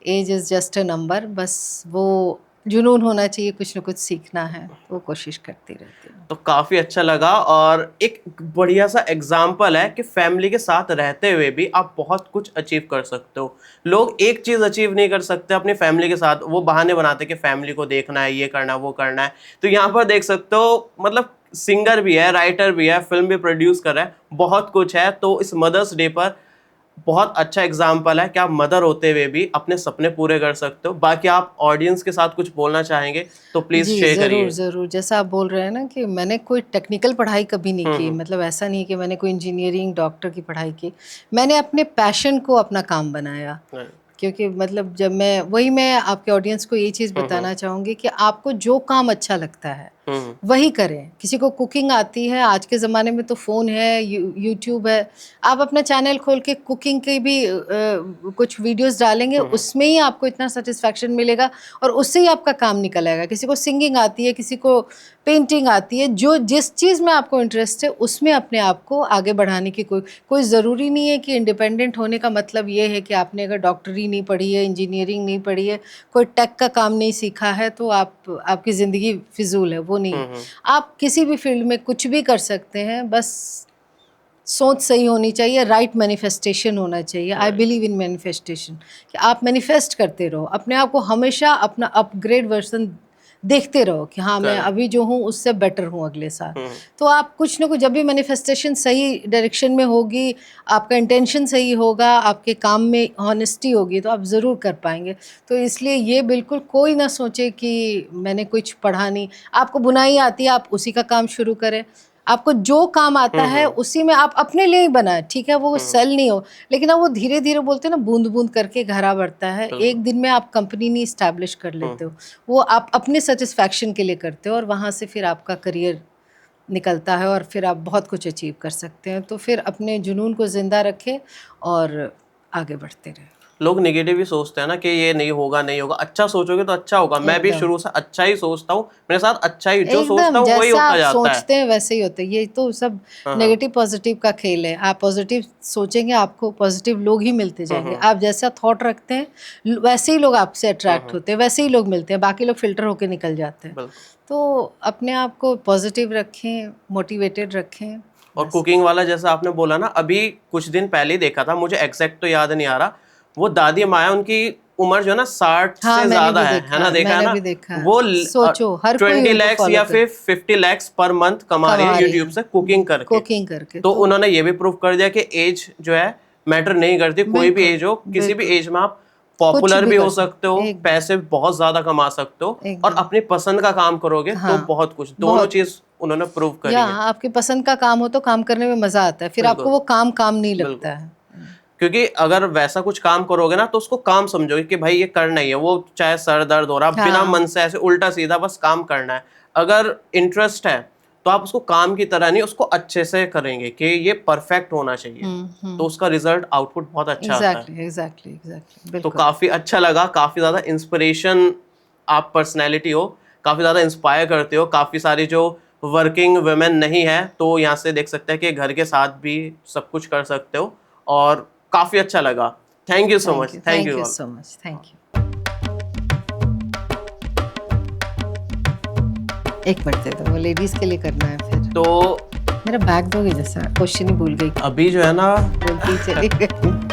age is just a number, बस वो जुनून होना चाहिए, कुछ ना कुछ सीखना है, तो वो कोशिश करती रहती हूँ। तो काफी अच्छा लगा, और एक बढ़िया सा एग्जाम्पल है कि फैमिली के साथ रहते हुए भी आप बहुत कुछ अचीव कर सकते हो। लोग एक चीज अचीव नहीं कर सकते अपनी फैमिली के साथ, वो बहाने बनाते कि फैमिली को देखना है, ये करना है, वो करना है। तो यहाँ पर देख सकते हो, मतलब सिंगर भी है, राइटर भी है, फिल्म भी प्रोड्यूस कर रहा है, बहुत कुछ है। तो इस मदर्स डे पर बहुत अच्छा एग्जाम्पल है कि आप मदर होते हुए भी अपने सपने पूरे कर सकते हो। बाकी आप ऑडियंस के साथ कुछ बोलना चाहेंगे तो प्लीज जी, शेयर ज़रूर, करिए। ज़रूर। जैसा आप बोल रहे हैं ना कि मैंने कोई टेक्निकल पढ़ाई कभी नहीं की, मतलब ऐसा नहीं है कि मैंने कोई इंजीनियरिंग, डॉक्टर की पढ़ाई की। मैंने अपने पैशन को अपना काम बनाया। क्योंकि मतलब जब मैं आपके ऑडियंस को ये चीज़ बताना चाहूँगी कि आपको जो काम अच्छा लगता है वही करें। किसी को कुकिंग आती है, आज के ज़माने में तो फ़ोन है, यूट्यूब है, आप अपना चैनल खोल के कुकिंग के भी कुछ वीडियोस डालेंगे, उसमें ही आपको इतना सेटिस्फैक्शन मिलेगा और उससे ही आपका काम निकल आएगा। किसी को सिंगिंग आती है, किसी को पेंटिंग आती है, जो जिस चीज़ में आपको इंटरेस्ट है उसमें अपने आप को आगे बढ़ाने की कोई ज़रूरी नहीं है कि इंडिपेंडेंट होने का मतलब ये है कि आपने अगर डॉक्टरी नहीं पढ़ी है, इंजीनियरिंग नहीं पढ़ी है, कोई टेक का काम नहीं सीखा है तो आपकी ज़िंदगी फिजूल है, वो नहीं। आप किसी भी फील्ड में कुछ भी कर सकते हैं, बस सोच सही होनी चाहिए, राइट मैनिफेस्टेशन होना चाहिए। आई बिलीव इन मैनिफेस्टेशन, कि आप मैनिफेस्ट करते रहो, अपने आप को हमेशा अपना अपग्रेड वर्जन देखते रहो कि हाँ मैं अभी जो हूँ उससे बेटर हूँ अगले साल। तो आप कुछ ना कुछ, जब भी मैनिफेस्टेशन सही डायरेक्शन में होगी, आपका इंटेंशन सही होगा, आपके काम में हॉनेस्टी होगी, तो आप ज़रूर कर पाएंगे। तो इसलिए ये बिल्कुल कोई ना सोचे कि मैंने कुछ पढ़ा नहीं। आपको बुनाई आती है, आप उसी का काम शुरू करें। आपको जो काम आता है उसी में आप अपने लिए ही बनाए, ठीक है, वो सेल नहीं हो, लेकिन अब वो धीरे धीरे बोलते हैं ना, बूंद बूंद करके घड़ा बढ़ता है। एक दिन में आप कंपनी नहीं इस्टेब्लिश कर लेते हो, वो आप अपने सेटिस्फैक्शन के लिए करते हो और वहाँ से फिर आपका करियर निकलता है और फिर आप बहुत कुछ अचीव कर सकते हैं। तो फिर अपने जुनून को ज़िंदा रखें और आगे बढ़ते रहें। लोग नेगेटिव ही सोचते हैं ना कि ये नहीं होगा, नहीं होगा। अच्छा सोचोगे तो अच्छा होगा। मैं भी एकदम शुरू से अच्छा ही सोचता हूँ, मेरे साथ अच्छा ही, जो सोचता एकदम हूँ वही जैसा होता आप जाता है। सोचते हैं वैसे ही होता है। ये तो सब नेगेटिव पॉजिटिव का खेल है। आप पॉजिटिव सोचेंगे, आपको पॉजिटिव लोग ही मिलते जाएंगे। आप जैसा थॉट रखते हैं वैसे ही लोग आपसे अट्रैक्ट होते हैं, वैसे ही लोग मिलते हैं, बाकी लोग फिल्टर होके निकल जाते हैं। बिल्कुल। तो अपने आप को पॉजिटिव रखें, मोटिवेटेड रखें। और कुकिंग वाला जैसा आपने बोला ना, अभी कुछ दिन पहले ही देखा था, मुझे एग्जैक्ट तो याद नहीं आ रहा, वो दादी माया, उनकी उम्र जो है ना 60 हाँ, से मैंने ज्यादा भी है ना, देखा, देखा है मैंने ना? भी देखा। वो सोचो हर कोई 20 उनको लैक्स फॉलो या कर फिर 50 लैक्स पर मंथ कमा रही कमा है रही यूट्यूब हैं से कुकिंग करके। कुकिंग करके। तो तो उन्होंने ये भी प्रूव कर दिया कि एज जो है मैटर नहीं करती। कोई भी बिल्कुल एज हो, किसी भी बिल्कुल एज में आप कुछ पॉपुलर भी भी कर हो सकते हो, सकते, एकदम पैसे बहुत ज्यादा कमा सकते हो, और एकदम अपनी पसंद का काम करोगे तो हाँ, बहुत कुछ, दोनों बहुत चीज उन्होंने प्रूव करी या है। आपकी पसंद का काम हो तो काम करने में मजा आता है, फिर आपको वो काम काम नहीं लगता है। क्योंकि अगर वैसा कुछ काम करोगे ना तो उसको काम समझोगे कि भाई ये करना ही है, वो चाहे सर दर्द हो रहा, हाँ। बिना मन से ऐसे उल्टा सीधा बस काम करना है। अगर इंटरेस्ट है तो आप उसको काम की तरह नहीं, उसको अच्छे से करेंगे कि ये परफेक्ट होना चाहिए, तो उसका रिजल्ट आउटपुट बहुत अच्छा आता है। एग्जैक्टली एग्जैक्टली एग्जैक्टली, तो बिल्कुल। काफी अच्छा लगा, काफी ज्यादा इंस्पिरेशन आप पर्सनैलिटी हो, काफी ज्यादा इंस्पायर करते हो। काफी सारी जो वर्किंग वुमेन नहीं है तो यहाँ से देख सकते हैं कि घर के साथ भी सब कुछ कर सकते हो, और काफी अच्छा लगा। Thank you so much, thank thank you you all. So much, thank you. एक मिनट दे दो, वो लेडीज के लिए करना है फिर। तो मेरा बैग दोगे जैसा, क्वेश्चन ही भूल गई, अभी जो है ना बोलती ही चली गई।